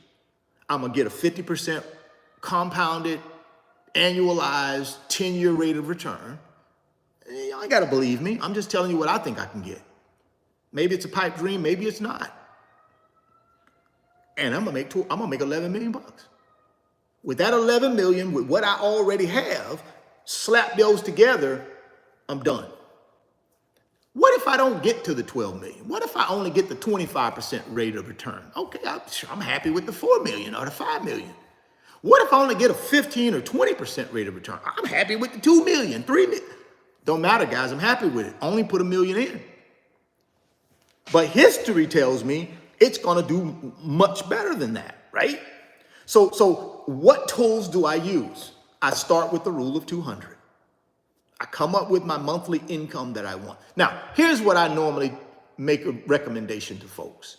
I'm going to get a 50% compounded, annualized, 10-year rate of return. Y'all got to believe me. I'm just telling you what I think I can get. Maybe it's a pipe dream. Maybe it's not. And I'm going to make 11 million bucks. With that 11 million, with what I already have, slap those together, I'm done. What if I don't get to the 12 million? What if I only get the 25% rate of return? Okay, I'm happy with the 4 million or the 5 million. What if I only get a 15 or 20% rate of return? I'm happy with the 2 million, 3 million. Don't matter, guys. I'm happy with it. Only put $1 million in. But history tells me it's going to do much better than that, right? So what tools do I use? I start with the rule of 200. I come up with my monthly income that I want. Now, here's what I normally make a recommendation to folks.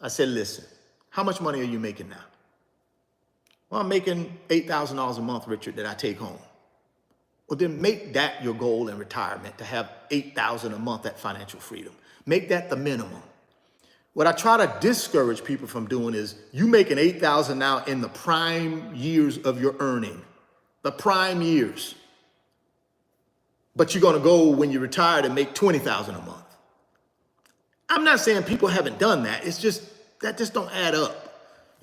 I said, listen, how much money are you making now? Well, I'm making $8,000 a month, Richard, that I take home. Well, then make that your goal in retirement, to have $8,000 a month at financial freedom. Make that the minimum. What I try to discourage people from doing is you making $8,000 now in the prime years of your earning, the prime years. But you're going to go when you're retired and make $20,000 a month. I'm not saying people haven't done that. It's just that just don't add up.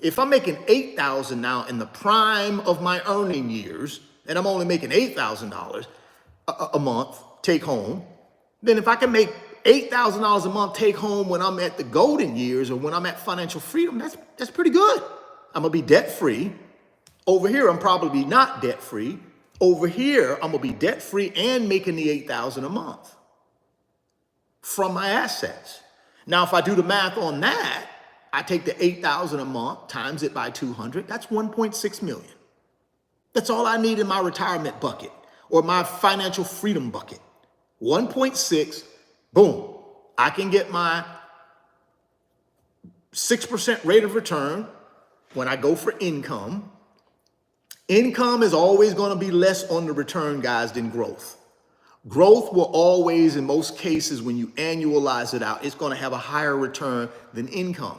If I'm making $8,000 now in the prime of my earning years, and I'm only making $8,000 a month take home, then if I can make $8,000 a month take home when I'm at the golden years or when I'm at financial freedom, that's pretty good. I'm gonna be debt free. Over here, I'm probably not debt free. Over here, I'm gonna be debt free and making the $8,000 a month from my assets. Now, if I do the math on that, I take the $8,000 a month times it by 200. That's 1.6 million. That's all I need in my retirement bucket or my financial freedom bucket. 1.6, boom. I can get my 6% rate of return when I go for income. Income is always going to be less on the return, guys, than growth. Growth will always, in most cases, when you annualize it out, it's going to have a higher return than income.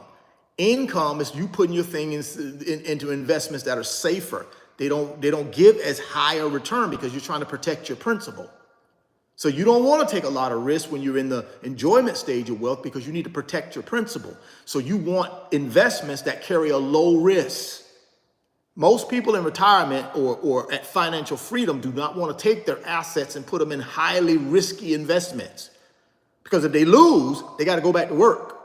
Income is you putting your thing into investments that are safer. They don't give as high a return because you're trying to protect your principal. So you don't want to take a lot of risk when you're in the enjoyment stage of wealth because you need to protect your principal. So you want investments that carry a low risk. Most people in retirement or at financial freedom do not want to take their assets and put them in highly risky investments because if they lose, they got to go back to work.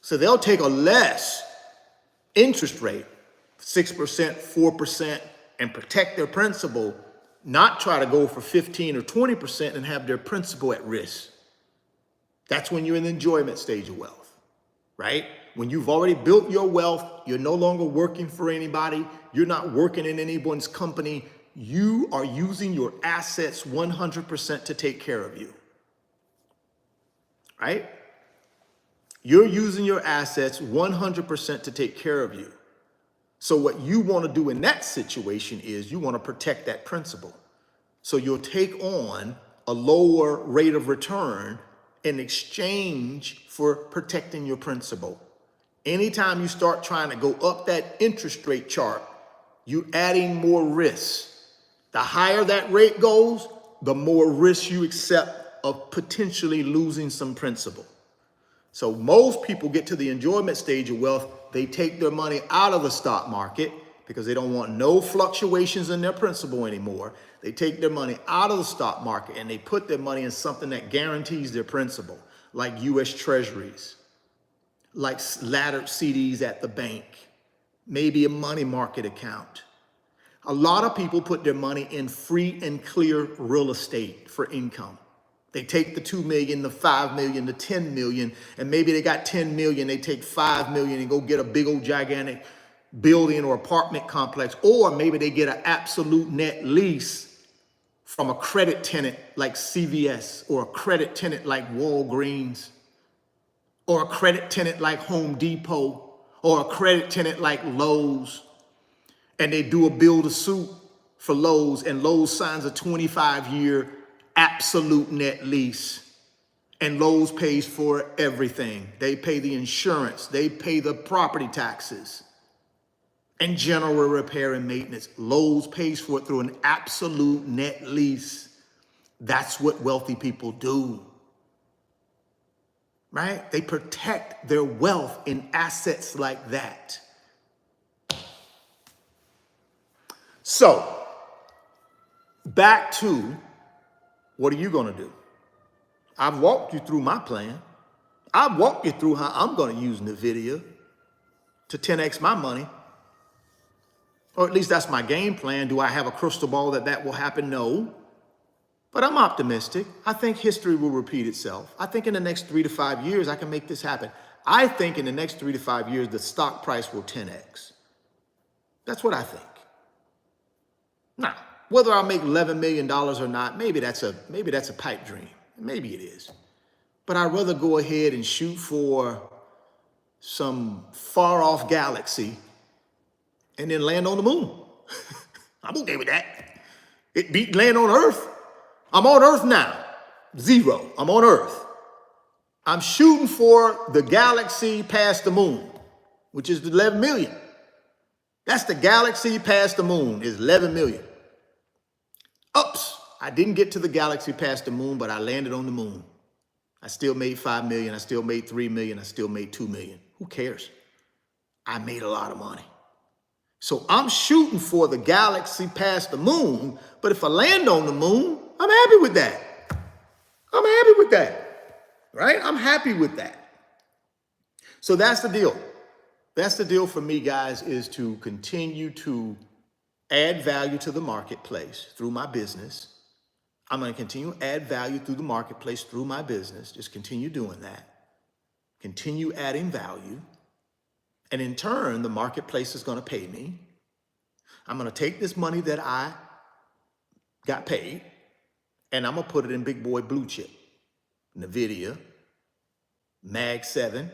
So they'll take a less interest rate, 6%, 4%, and protect their principal, not try to go for 15 or 20% and have their principal at risk. That's when you're in the enjoyment stage of wealth, right? When you've already built your wealth, you're no longer working for anybody, you're not working in anyone's company, you are using your assets 100% to take care of you, right? You're using your assets 100% to take care of you. So what you want to do in that situation is you want to protect that principal. So you'll take on a lower rate of return in exchange for protecting your principal. Anytime you start trying to go up that interest rate chart, you're adding more risk. The higher that rate goes, the more risk you accept of potentially losing some principal. So most people get to the enjoyment stage of wealth, they take their money out of the stock market because they don't want no fluctuations in their principal anymore. They take their money out of the stock market and they put their money in something that guarantees their principal, like U.S. Treasuries, like laddered CDs at the bank, maybe a money market account. A lot of people put their money in free and clear real estate for income. They take the 2 million, the 5 million, the 10 million, and maybe they got 10 million, they take 5 million and go get a big old gigantic building or apartment complex, or maybe they get an absolute net lease from a credit tenant like CVS or a credit tenant like Walgreens or a credit tenant like Home Depot or a credit tenant like Lowe's, and they do a build a suit for Lowe's and Lowe's signs a 25-year absolute net lease, and Lowe's pays for everything. They pay the insurance, they pay the property taxes and general repair and maintenance. Lowe's pays for it through an absolute net lease. That's what wealthy people do, right? They protect their wealth in assets like that. So back to, what are you going to do? I've walked you through my plan. I've walked you through how I'm going to use Nvidia to 10x my money. Or at least that's my game plan. Do I have a crystal ball that will happen? No. But I'm optimistic. I think history will repeat itself. I think in the next 3 to 5 years, I can make this happen. I think in the next 3 to 5 years, the stock price will 10x. That's what I think. Now, whether I'll make $11 million or not, maybe that's a pipe dream. Maybe it is. But I'd rather go ahead and shoot for some far off galaxy and then land on the moon. I'm okay with that. It beat land on Earth. I'm on Earth now. 0. I'm on Earth. I'm shooting for the galaxy past the moon, which is the 11 million. That's the galaxy past the moon is 11 million. Oops, I didn't get to the galaxy past the moon, but I landed on the moon. I still made 5 million. I still made 3 million. I still made 2 million. Who cares? I made a lot of money. So I'm shooting for the galaxy past the moon, but if I land on the moon, I'm happy with that. I'm happy with that, right? I'm happy with that. So that's the deal. That's the deal for me, guys, is to continue to add value to the marketplace through my business. I'm going to continue to add value through the marketplace through my business. Just continue doing that. Continue adding value. And in turn, the marketplace is going to pay me. I'm going to take this money that I got paid, and I'm going to put it in big boy blue chip. Nvidia, Mag 7,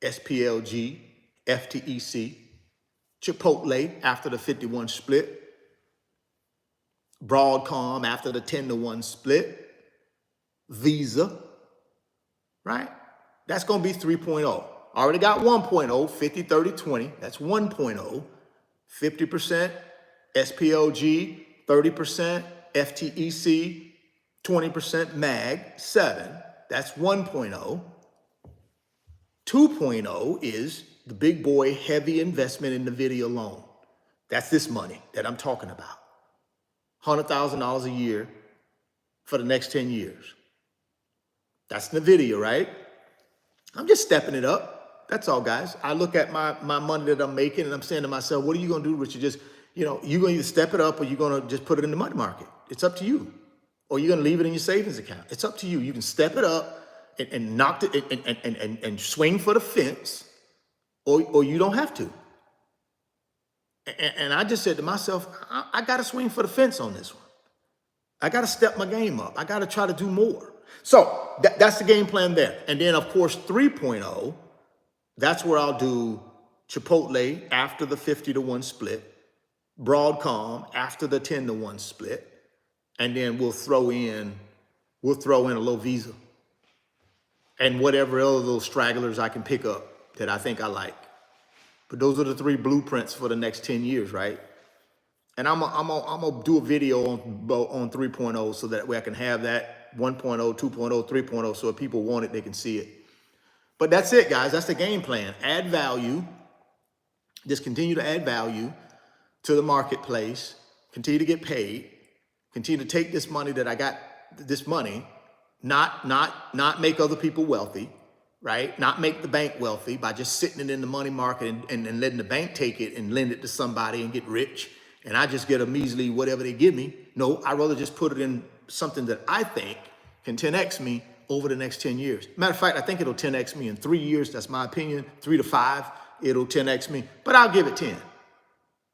SPLG, FTEC, Chipotle after the 51 split, Broadcom after the 10-to-1 split, Visa, right? That's going to be 3.0. I already got 1.0, 50, 30, 20. That's 1.0. 50% SPLG, 30% FTEC, 20% MAG, 7. That's 1.0. 2.0 is the big boy heavy investment in Nvidia alone. That's this money that I'm talking about. $100,000 a year for the next 10 years. That's Nvidia, right? I'm just stepping it up. That's all, guys. I look at my money that I'm making and I'm saying to myself, what are you going to do, Richard? Just, you're going to either step it up or you're going to just put it in the money market. It's up to you. Or you're going to leave it in your savings account. It's up to you. You can step it up and knock it and swing for the fence, or you don't have to. And I just said to myself, I got to swing for the fence on this one. I got to step my game up. I got to try to do more. So that's the game plan there. And then, of course, 3.0, that's where I'll do Chipotle after the 50-to-1 split, Broadcom after the 10-to-1 split, and then we'll throw in a little Visa and whatever other little stragglers I can pick up that I think I like. But those are the 3 blueprints for the next 10 years, right? And I'm gonna do a video on 3.0 so that way I can have that 1.0, 2.0, 3.0, so if people want it, they can see it. But that's it, guys. That's the game plan. Add value. Just continue to add value to the marketplace. Continue to get paid. Continue to take this money that I got, this money, not make other people wealthy, right? Not make the bank wealthy by just sitting it in the money market and letting the bank take it and lend it to somebody and get rich. And I just get a measly whatever they give me. No, I'd rather just put it in something that I think can 10x me over the next 10 years. Matter of fact, I think it'll 10x me in 3 years. That's my opinion. 3 to 5, it'll 10x me. But I'll give it 10.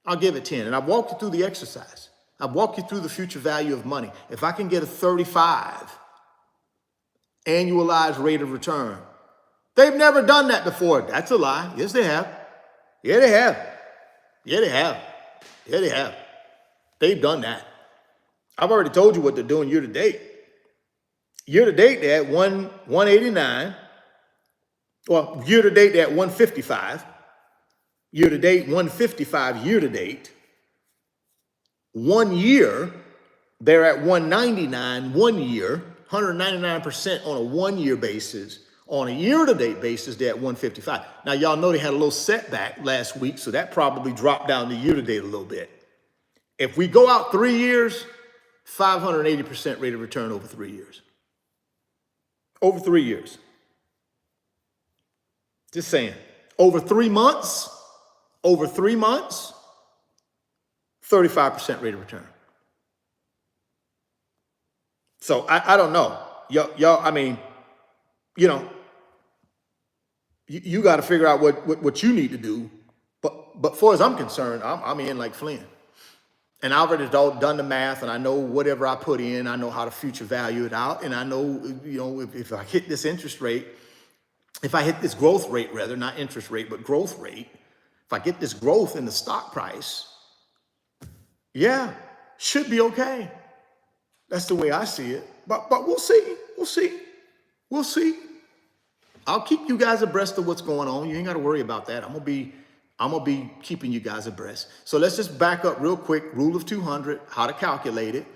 I'll give it 10. And I've walked you through the exercise. I've walked you through the future value of money. If I can get a 35 annualized rate of return, they've never done that before. That's a lie. Yes, they have. Yeah, they have. Yeah, they have. Yeah, they have. They've done that. I've already told you what they're doing year to date. Year to date, they're at 189. Well, year to date, they're at 155. Year to date, 155 year to date. 1 year, they're at 199 1 year, 199% on a 1 year basis. On a year-to-date basis, they're at 155. Now, y'all know they had a little setback last week, so that probably dropped down the year-to-date a little bit. If we go out 3 years, 580% rate of return over 3 years. Over 3 years. Just saying. Over 3 months, 35% rate of return. So I don't know. Y'all, I mean, you know, you got to figure out what you need to do. But far as I'm concerned, I'm in like Flynn. And I already done the math, and I know whatever I put in, I know how to future value it out. And I know, if I hit this interest rate, if I hit this growth rate, rather, not interest rate, but growth rate, if I get this growth in the stock price, yeah, should be okay. That's the way I see it. But we'll see. We'll see. We'll see. I'll keep you guys abreast of what's going on. You ain't got to worry about that. I'm gonna be keeping you guys abreast. So let's just back up real quick. Rule of 200, how to calculate it.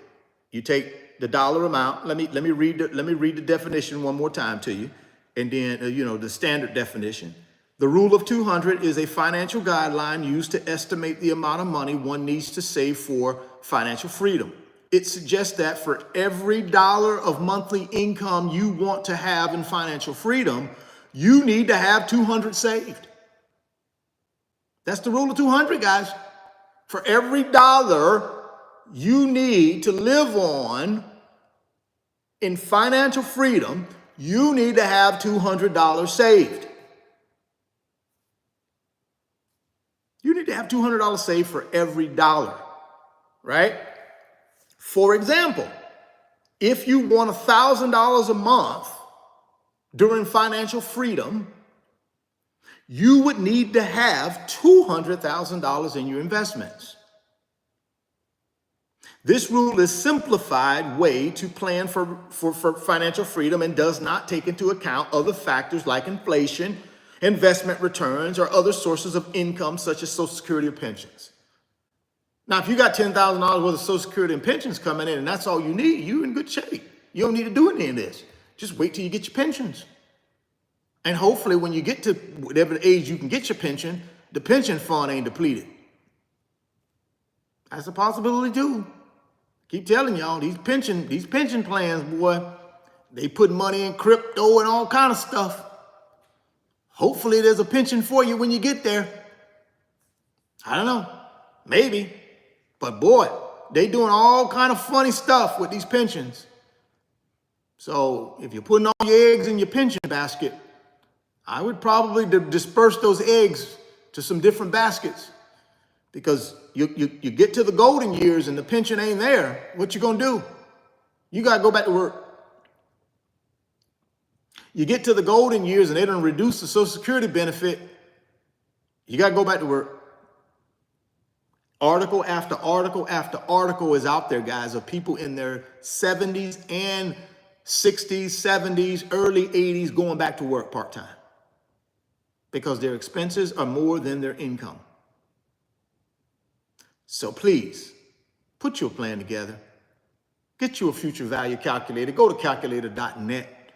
You take the dollar amount. Let me read the definition one more time to you, and then the standard definition. The rule of 200 is a financial guideline used to estimate the amount of money one needs to save for financial freedom. It suggests that for every dollar of monthly income you want to have in financial freedom, you need to have 200 saved. That's the rule of 200, guys. For every dollar you need to live on in financial freedom, you need to have $200 saved. You need to have $200 saved for every dollar, right? For example, if you want $1,000 a month during financial freedom, you would need to have $200,000 in your investments. This rule is a simplified way to plan for financial freedom and does not take into account other factors like inflation, investment returns, or other sources of income such as Social Security or pensions. Now, if you got $10,000 worth of Social Security and pensions coming in and that's all you need, you're in good shape. You don't need to do any of this. Just wait till you get your pensions. And hopefully when you get to whatever age you can get your pension, the pension fund ain't depleted. That's a possibility too. Keep telling y'all, these pension plans, boy, they put money in crypto and all kind of stuff. Hopefully there's a pension for you when you get there. I don't know, maybe. But boy, they doing all kind of funny stuff with these pensions. So if you're putting all your eggs in your pension basket, I would probably disperse those eggs to some different baskets, because you get to the golden years and the pension ain't there. What you gonna do? You gotta go back to work. You get to the golden years and they done reduce the Social Security benefit. You gotta go back to work. Article after article after article is out there, guys, of people in their 70s and 60s, 70s, early 80s going back to work part-time because their expenses are more than their income. So please, put your plan together. Get you a future value calculator. Go to calculator.net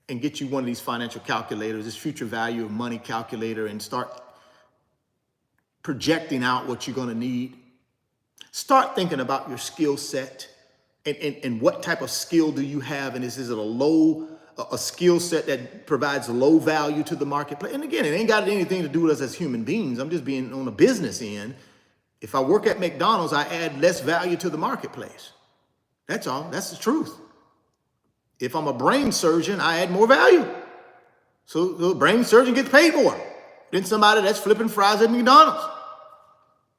and get you one of these financial calculators, this future value of money calculator, and start projecting out what you're going to need. Start thinking about your skill set and what type of skill do you have, and is it a skill set that provides low value to the marketplace? And again, it ain't got anything to do with us as human beings. I'm just being on the business end. If I work at McDonald's, I add less value to the marketplace. That's all. That's the truth. If I'm a brain surgeon, I add more value. So the brain surgeon gets paid more than somebody that's flipping fries at McDonald's.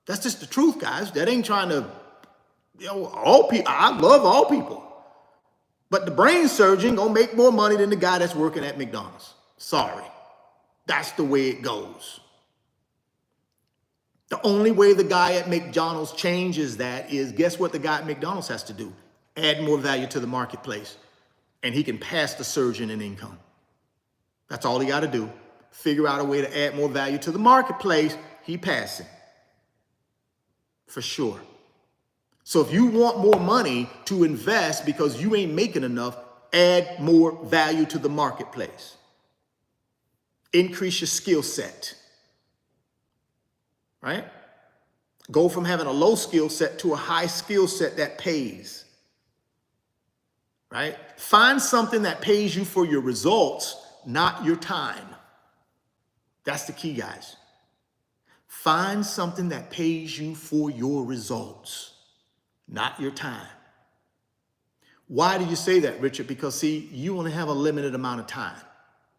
That's just the truth, guys. That ain't trying to, all people. I love all people. But the brain surgeon gonna make more money than the guy that's working at McDonald's. Sorry. That's the way it goes. The only way the guy at McDonald's changes that is, guess what the guy at McDonald's has to do? Add more value to the marketplace. And he can pass the surgeon in income. That's all he got to do. Figure out a way to add more value to the marketplace. He passing. For sure. So if you want more money to invest because you ain't making enough, add more value to the marketplace. Increase your skill set. Right? Go from having a low skill set to a high skill set that pays. Right? Find something that pays you for your results, not your time. That's the key, guys. Find something that pays you for your results, not your time. Why do you say that, Richard? Because see, you only have a limited amount of time.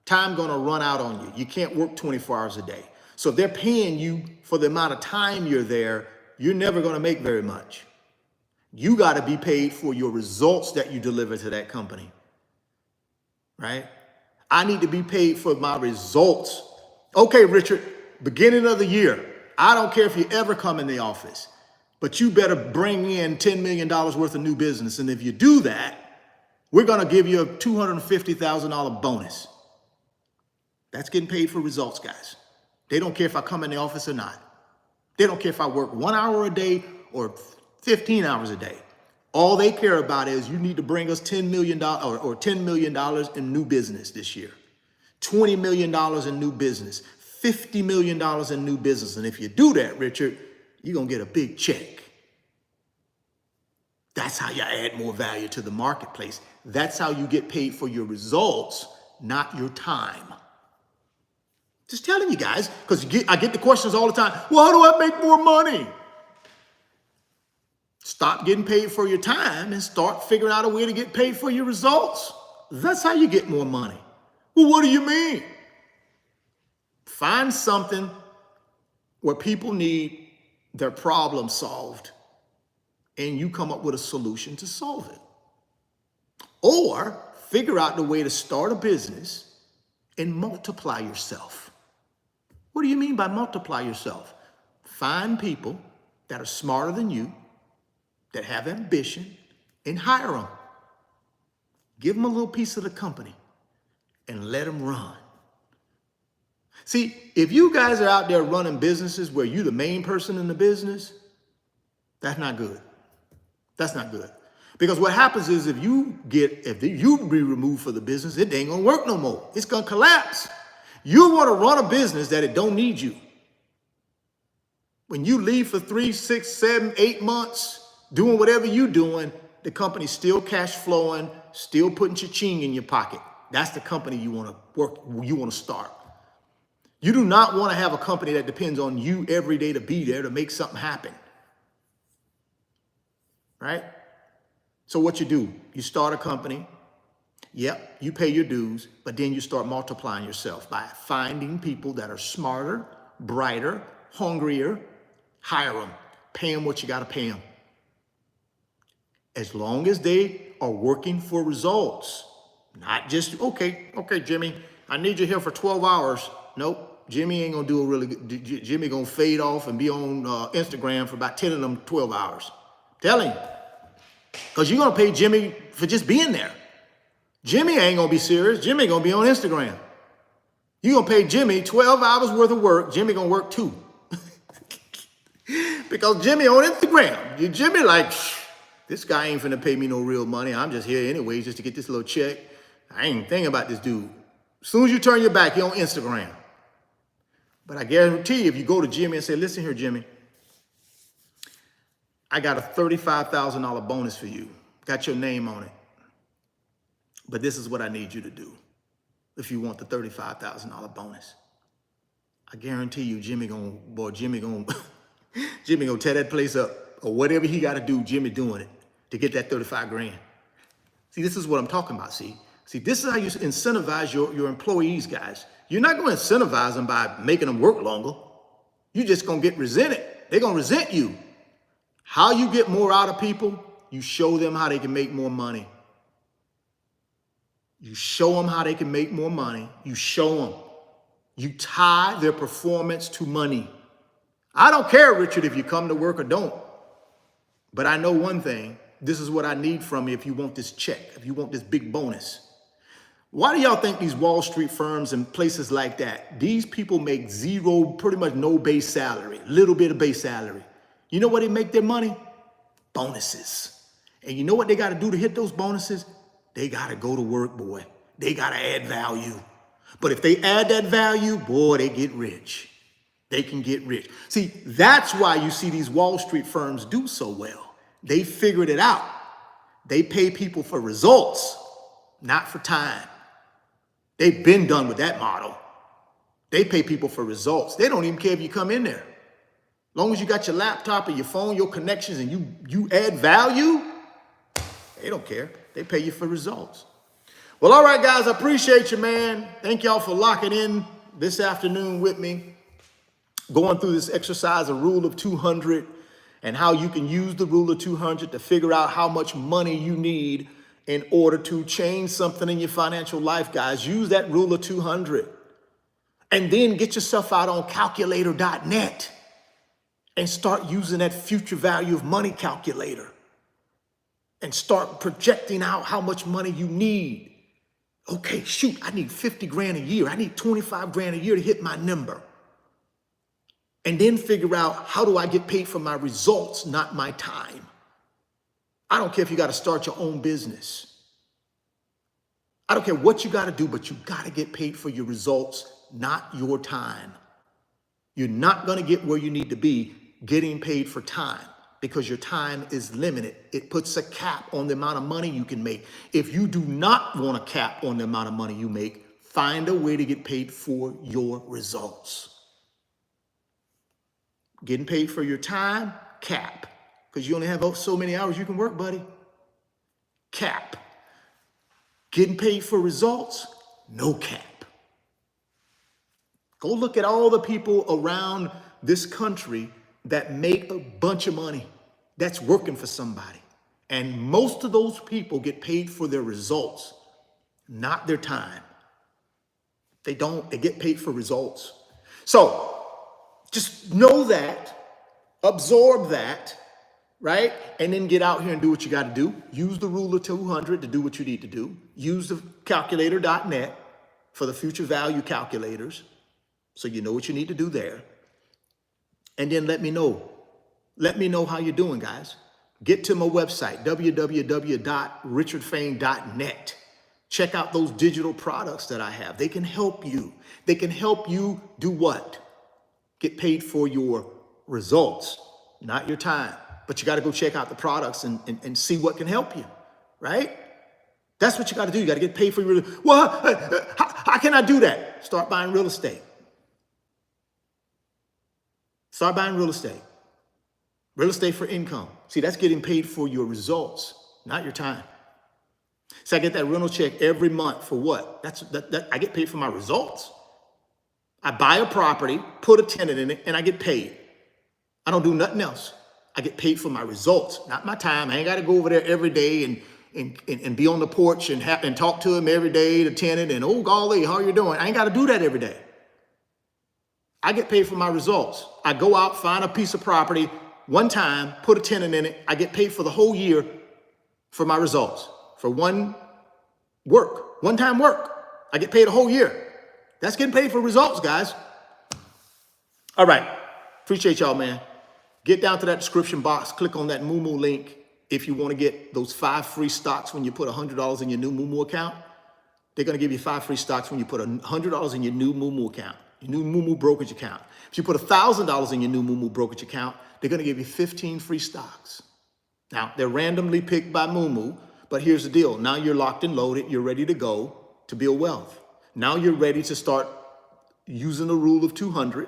Time gonna run out on you. You can't work 24 hours a day. So if they're paying you for the amount of time you're there, you're never gonna make very much. You got to be paid for your results that you deliver to that company, right? I need to be paid for my results. Okay, Richard, beginning of the year, I don't care if you ever come in the office, but you better bring in $10 million worth of new business. And if you do that, we're going to give you a $250,000 bonus. That's getting paid for results, guys. They don't care if I come in the office or not. They don't care if I work 1 hour a day or 15 hours a day. All they care about is you need to bring us $10 million or $10 million in new business this year, $20 million in new business, $50 million in new business. And if you do that, Richard, you're going to get a big check. That's how you add more value to the marketplace. That's how you get paid for your results, not your time. Just telling you guys, because I get the questions all the time. Well, how do I make more money? Stop getting paid for your time and start figuring out a way to get paid for your results. That's how you get more money. Well, what do you mean? Find something where people need their problem solved and you come up with a solution to solve it. Or figure out the way to start a business and multiply yourself. What do you mean by multiply yourself? Find people that are smarter than you, that have ambition, and hire them. Give them a little piece of the company and let them run. See, if you guys are out there running businesses where you're the main person in the business, that's not good. That's not good. Because what happens is if you be removed for the business, it ain't gonna work no more. It's gonna collapse. You wanna run a business that it don't need you. When you leave for 3, 6, 7, 8 months, doing whatever you're doing, the company's still cash flowing, still putting cha-ching in your pocket. That's the company you want to work, you want to start. You do not want to have a company that depends on you every day to be there to make something happen. Right? So what you do, you start a company. Yep, you pay your dues, but then you start multiplying yourself by finding people that are smarter, brighter, hungrier, hire them, pay them what you got to pay them. As long as they are working for results, not just, okay, Jimmy, I need you here for 12 hours. Nope, Jimmy ain't gonna do a really good, Jimmy gonna fade off and be on Instagram for about 10 of them 12 hours. Telling you, because you're gonna pay Jimmy for just being there. Jimmy ain't gonna be serious, Jimmy gonna be on Instagram. You're gonna pay Jimmy 12 hours worth of work, Jimmy gonna work 2. Because Jimmy on Instagram, Jimmy like, this guy ain't finna pay me no real money. I'm just here anyways just to get this little check. I ain't thinking about this dude. As soon as you turn your back, you're on Instagram. But I guarantee you, if you go to Jimmy and say, listen here, Jimmy, I got a $35,000 bonus for you. Got your name on it. But this is what I need you to do if you want the $35,000 bonus. I guarantee you, Jimmy gonna tear that place up. Or whatever he got to do, Jimmy doing it to get that 35 grand. See, this is what I'm talking about, see, this is how you incentivize your employees, guys. You're not going to incentivize them by making them work longer. You're just going to get resented. They're going to resent you. How you get more out of people, you show them how they can make more money. You show them how they can make more money. You show them. You tie their performance to money. I don't care, Richard, if you come to work or don't. But I know one thing, this is what I need from you if you want this check, if you want this big bonus. Why do y'all think these Wall Street firms and places like that, these people make zero, pretty much no base salary, little bit of base salary. You know where they make their money? Bonuses. And you know what they got to do to hit those bonuses? They got to go to work, boy. They got to add value. But if they add that value, boy, they get rich. They can get rich. See, that's why you see these Wall Street firms do so well. They figured it out. They pay people for results, not for time. They've been done with that model. They pay people for results. They don't even care if you come in there. As long as you got your laptop and your phone, your connections, and you add value, they don't care. They pay you for results. Well, all right, guys, I appreciate you, man. Thank y'all for locking in this afternoon with me, going through this exercise, a rule of 200. and how you can use the rule of 200 to figure out how much money you need in order to change something in your financial life, guys. Use that rule of 200. And then get yourself out on calculator.net and start using that future value of money calculator and start projecting out how much money you need. Okay, shoot, I need 50 grand a year. I need 25 grand a year to hit my number. And then figure out, how do I get paid for my results, not my time? I don't care if you got to start your own business. I don't care what you got to do, but you got to get paid for your results, not your time. You're not going to get where you need to be getting paid for time, because your time is limited. It puts a cap on the amount of money you can make. If you do not want a cap on the amount of money you make, find a way to get paid for your results. Getting paid for your time, cap, because you only have so many hours you can work, buddy. Cap. Getting paid for results, no cap. Go look at all the people around this country that make a bunch of money that's working for somebody. And most of those people get paid for their results, not their time. They don't, they get paid for results. So just know that, absorb that, right? And then get out here and do what you got to do. Use the rule of 200 to do what you need to do. Use the calculator.net for the future value calculators, so you know what you need to do there. And then let me know. Let me know how you're doing, guys. Get to my website, www.richardfain.net. Check out those digital products that I have. They can help you. They can help you do what? Get paid for your results, not your time. But you got to go check out the products and see what can help you, right? That's what you got to do. You got to get paid for your, well, how can I do that? Start buying real estate. Start buying real estate. Real estate for income. See, that's getting paid for your results, not your time. So I get that rental check every month for what? I get paid for my results. I buy a property, put a tenant in it, and I get paid. I don't do nothing else. I get paid for my results, not my time. I ain't got to go over there every day and be on the porch and talk to him every day, the tenant, and oh golly, how you doing? I ain't got to do that every day. I get paid for my results. I go out, find a piece of property one time, put a tenant in it. I get paid for the whole year for my results. For one-time work. I get paid a whole year. That's getting paid for results, guys. All right. Appreciate y'all, man. Get down to that description box. Click on that Moomoo link if you want to get those 5 free stocks when you put $100 in your new Moomoo account. They're going to give you 5 free stocks when you put $100 in your new Moomoo account, your new Moomoo brokerage account. If you put $1,000 in your new Moomoo brokerage account, they're going to give you 15 free stocks. Now, they're randomly picked by Moomoo, but here's the deal. Now you're locked and loaded. You're ready to go to build wealth. Now you're ready to start using the rule of 200,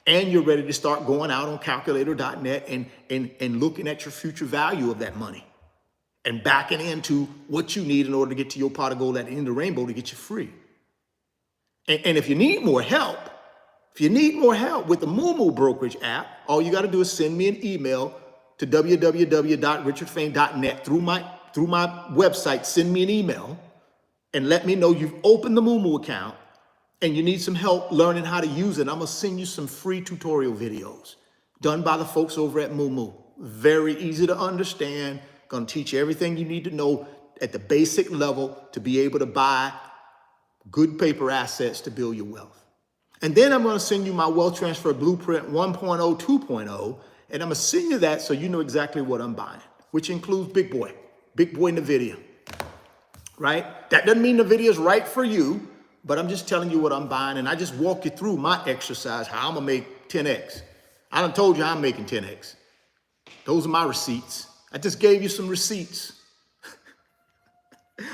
and you're ready to start going out on calculator.net and looking at your future value of that money and backing into what you need in order to get to your pot of gold at the end of the rainbow to get you free. And if you need more help, with the Moomoo brokerage app, all you got to do is send me an email to www.richardfain.net through my website. Send me an email and let me know you've opened the Moomoo account and you need some help learning how to use it. I'm going to send you some free tutorial videos done by the folks over at Moomoo. Very easy to understand. Going to teach you everything you need to know at the basic level to be able to buy good paper assets to build your wealth. And then I'm going to send you my wealth transfer blueprint 1.0, 2.0, and I'm going to send you that so you know exactly what I'm buying, which includes big boy Nvidia, right? That doesn't mean Nvidia is right for you, but I'm just telling you what I'm buying, and I just walk you through my exercise, how I'm going to make 10X. I done told you I'm making 10X. Those are my receipts. I just gave you some receipts.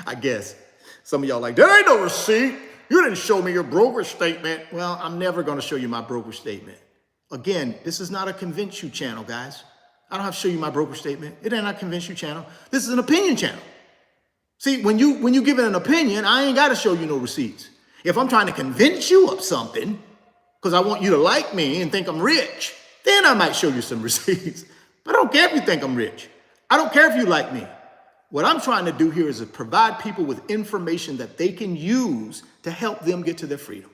I guess some of y'all like, there ain't no receipt. You didn't show me your brokerage statement. Well, I'm never going to show you my brokerage statement. Again, this is not a convince you channel, guys. I don't have to show you my brokerage statement. It ain't a convince you channel. This is an opinion channel. See, when you give it an opinion, I ain't got to show you no receipts. If I'm trying to convince you of something, because I want you to like me and think I'm rich, then I might show you some receipts. But I don't care if you think I'm rich. I don't care if you like me. What I'm trying to do here is to provide people with information that they can use to help them get to their freedom.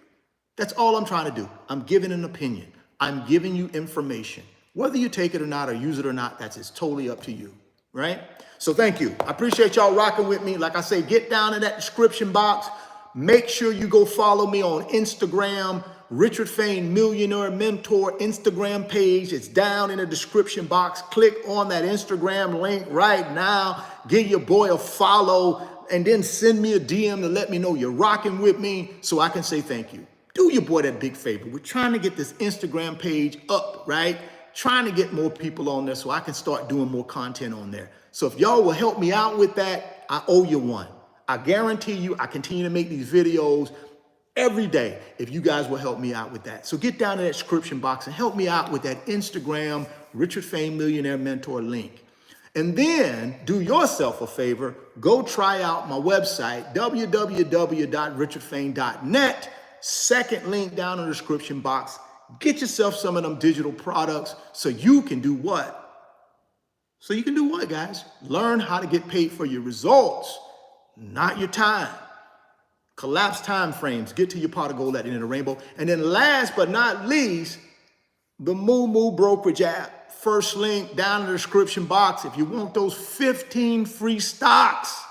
That's all I'm trying to do. I'm giving an opinion. I'm giving you information. Whether you take it or not or use it or not, it's totally up to you, right? So thank you. I appreciate y'all rocking with me. Like I say, get down in that description box. Make sure you go follow me on Instagram, Richard Fain Millionaire Mentor Instagram page. It's down in the description box. Click on that Instagram link right now. Give your boy a follow and then send me a DM to let me know you're rocking with me so I can say thank you. Do your boy that big favor. We're trying to get this Instagram page up, right? Trying to get more people on there so I can start doing more content on there. So if y'all will help me out with that, I owe you one. I guarantee you I continue to make these videos every day if you guys will help me out with that. So get down in that description box and help me out with that Instagram Richard Fain Millionaire Mentor link. And then do yourself a favor, go try out my website, www.richardfain.net. Second link down in the description box. Get yourself some of them digital products so you can do what? So you can do what, guys? Learn how to get paid for your results, not your time. Collapse time frames. Get to your pot of gold at the end of the rainbow. And then last but not least, the Moo Brokerage app. First link down in the description box. If you want those 15 free stocks,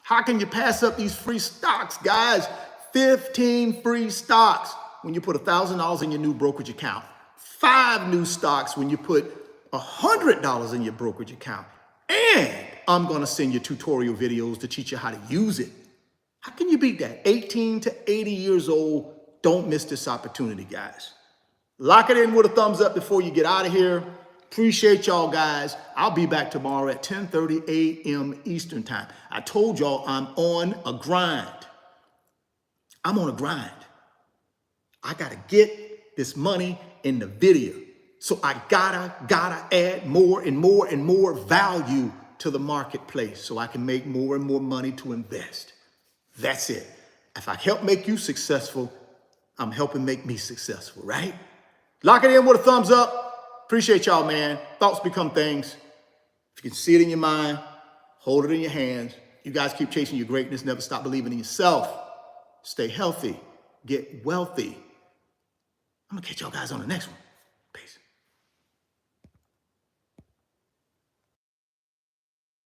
how can you pass up these free stocks, guys? 15 free stocks when you put $1,000 in your new brokerage account. 5 new stocks when you put $100 in your brokerage account. And I'm going to send you tutorial videos to teach you how to use it. How can you beat that? 18 to 80 years old. Don't miss this opportunity, guys. Lock it in with a thumbs up before you get out of here. Appreciate y'all, guys. I'll be back tomorrow at 10:30 a.m. Eastern time. I told y'all I'm on a grind. I'm on a grind. I got to get this money in the video. So I gotta add more and more and more value to the marketplace so I can make more and more money to invest. That's it. If I help make you successful, I'm helping make me successful, right? Lock it in with a thumbs up. Appreciate y'all, man. Thoughts become things. If you can see it in your mind, hold it in your hands. You guys keep chasing your greatness. Never stop believing in yourself. Stay healthy. Get wealthy. I'm going to catch y'all guys on the next one. Peace.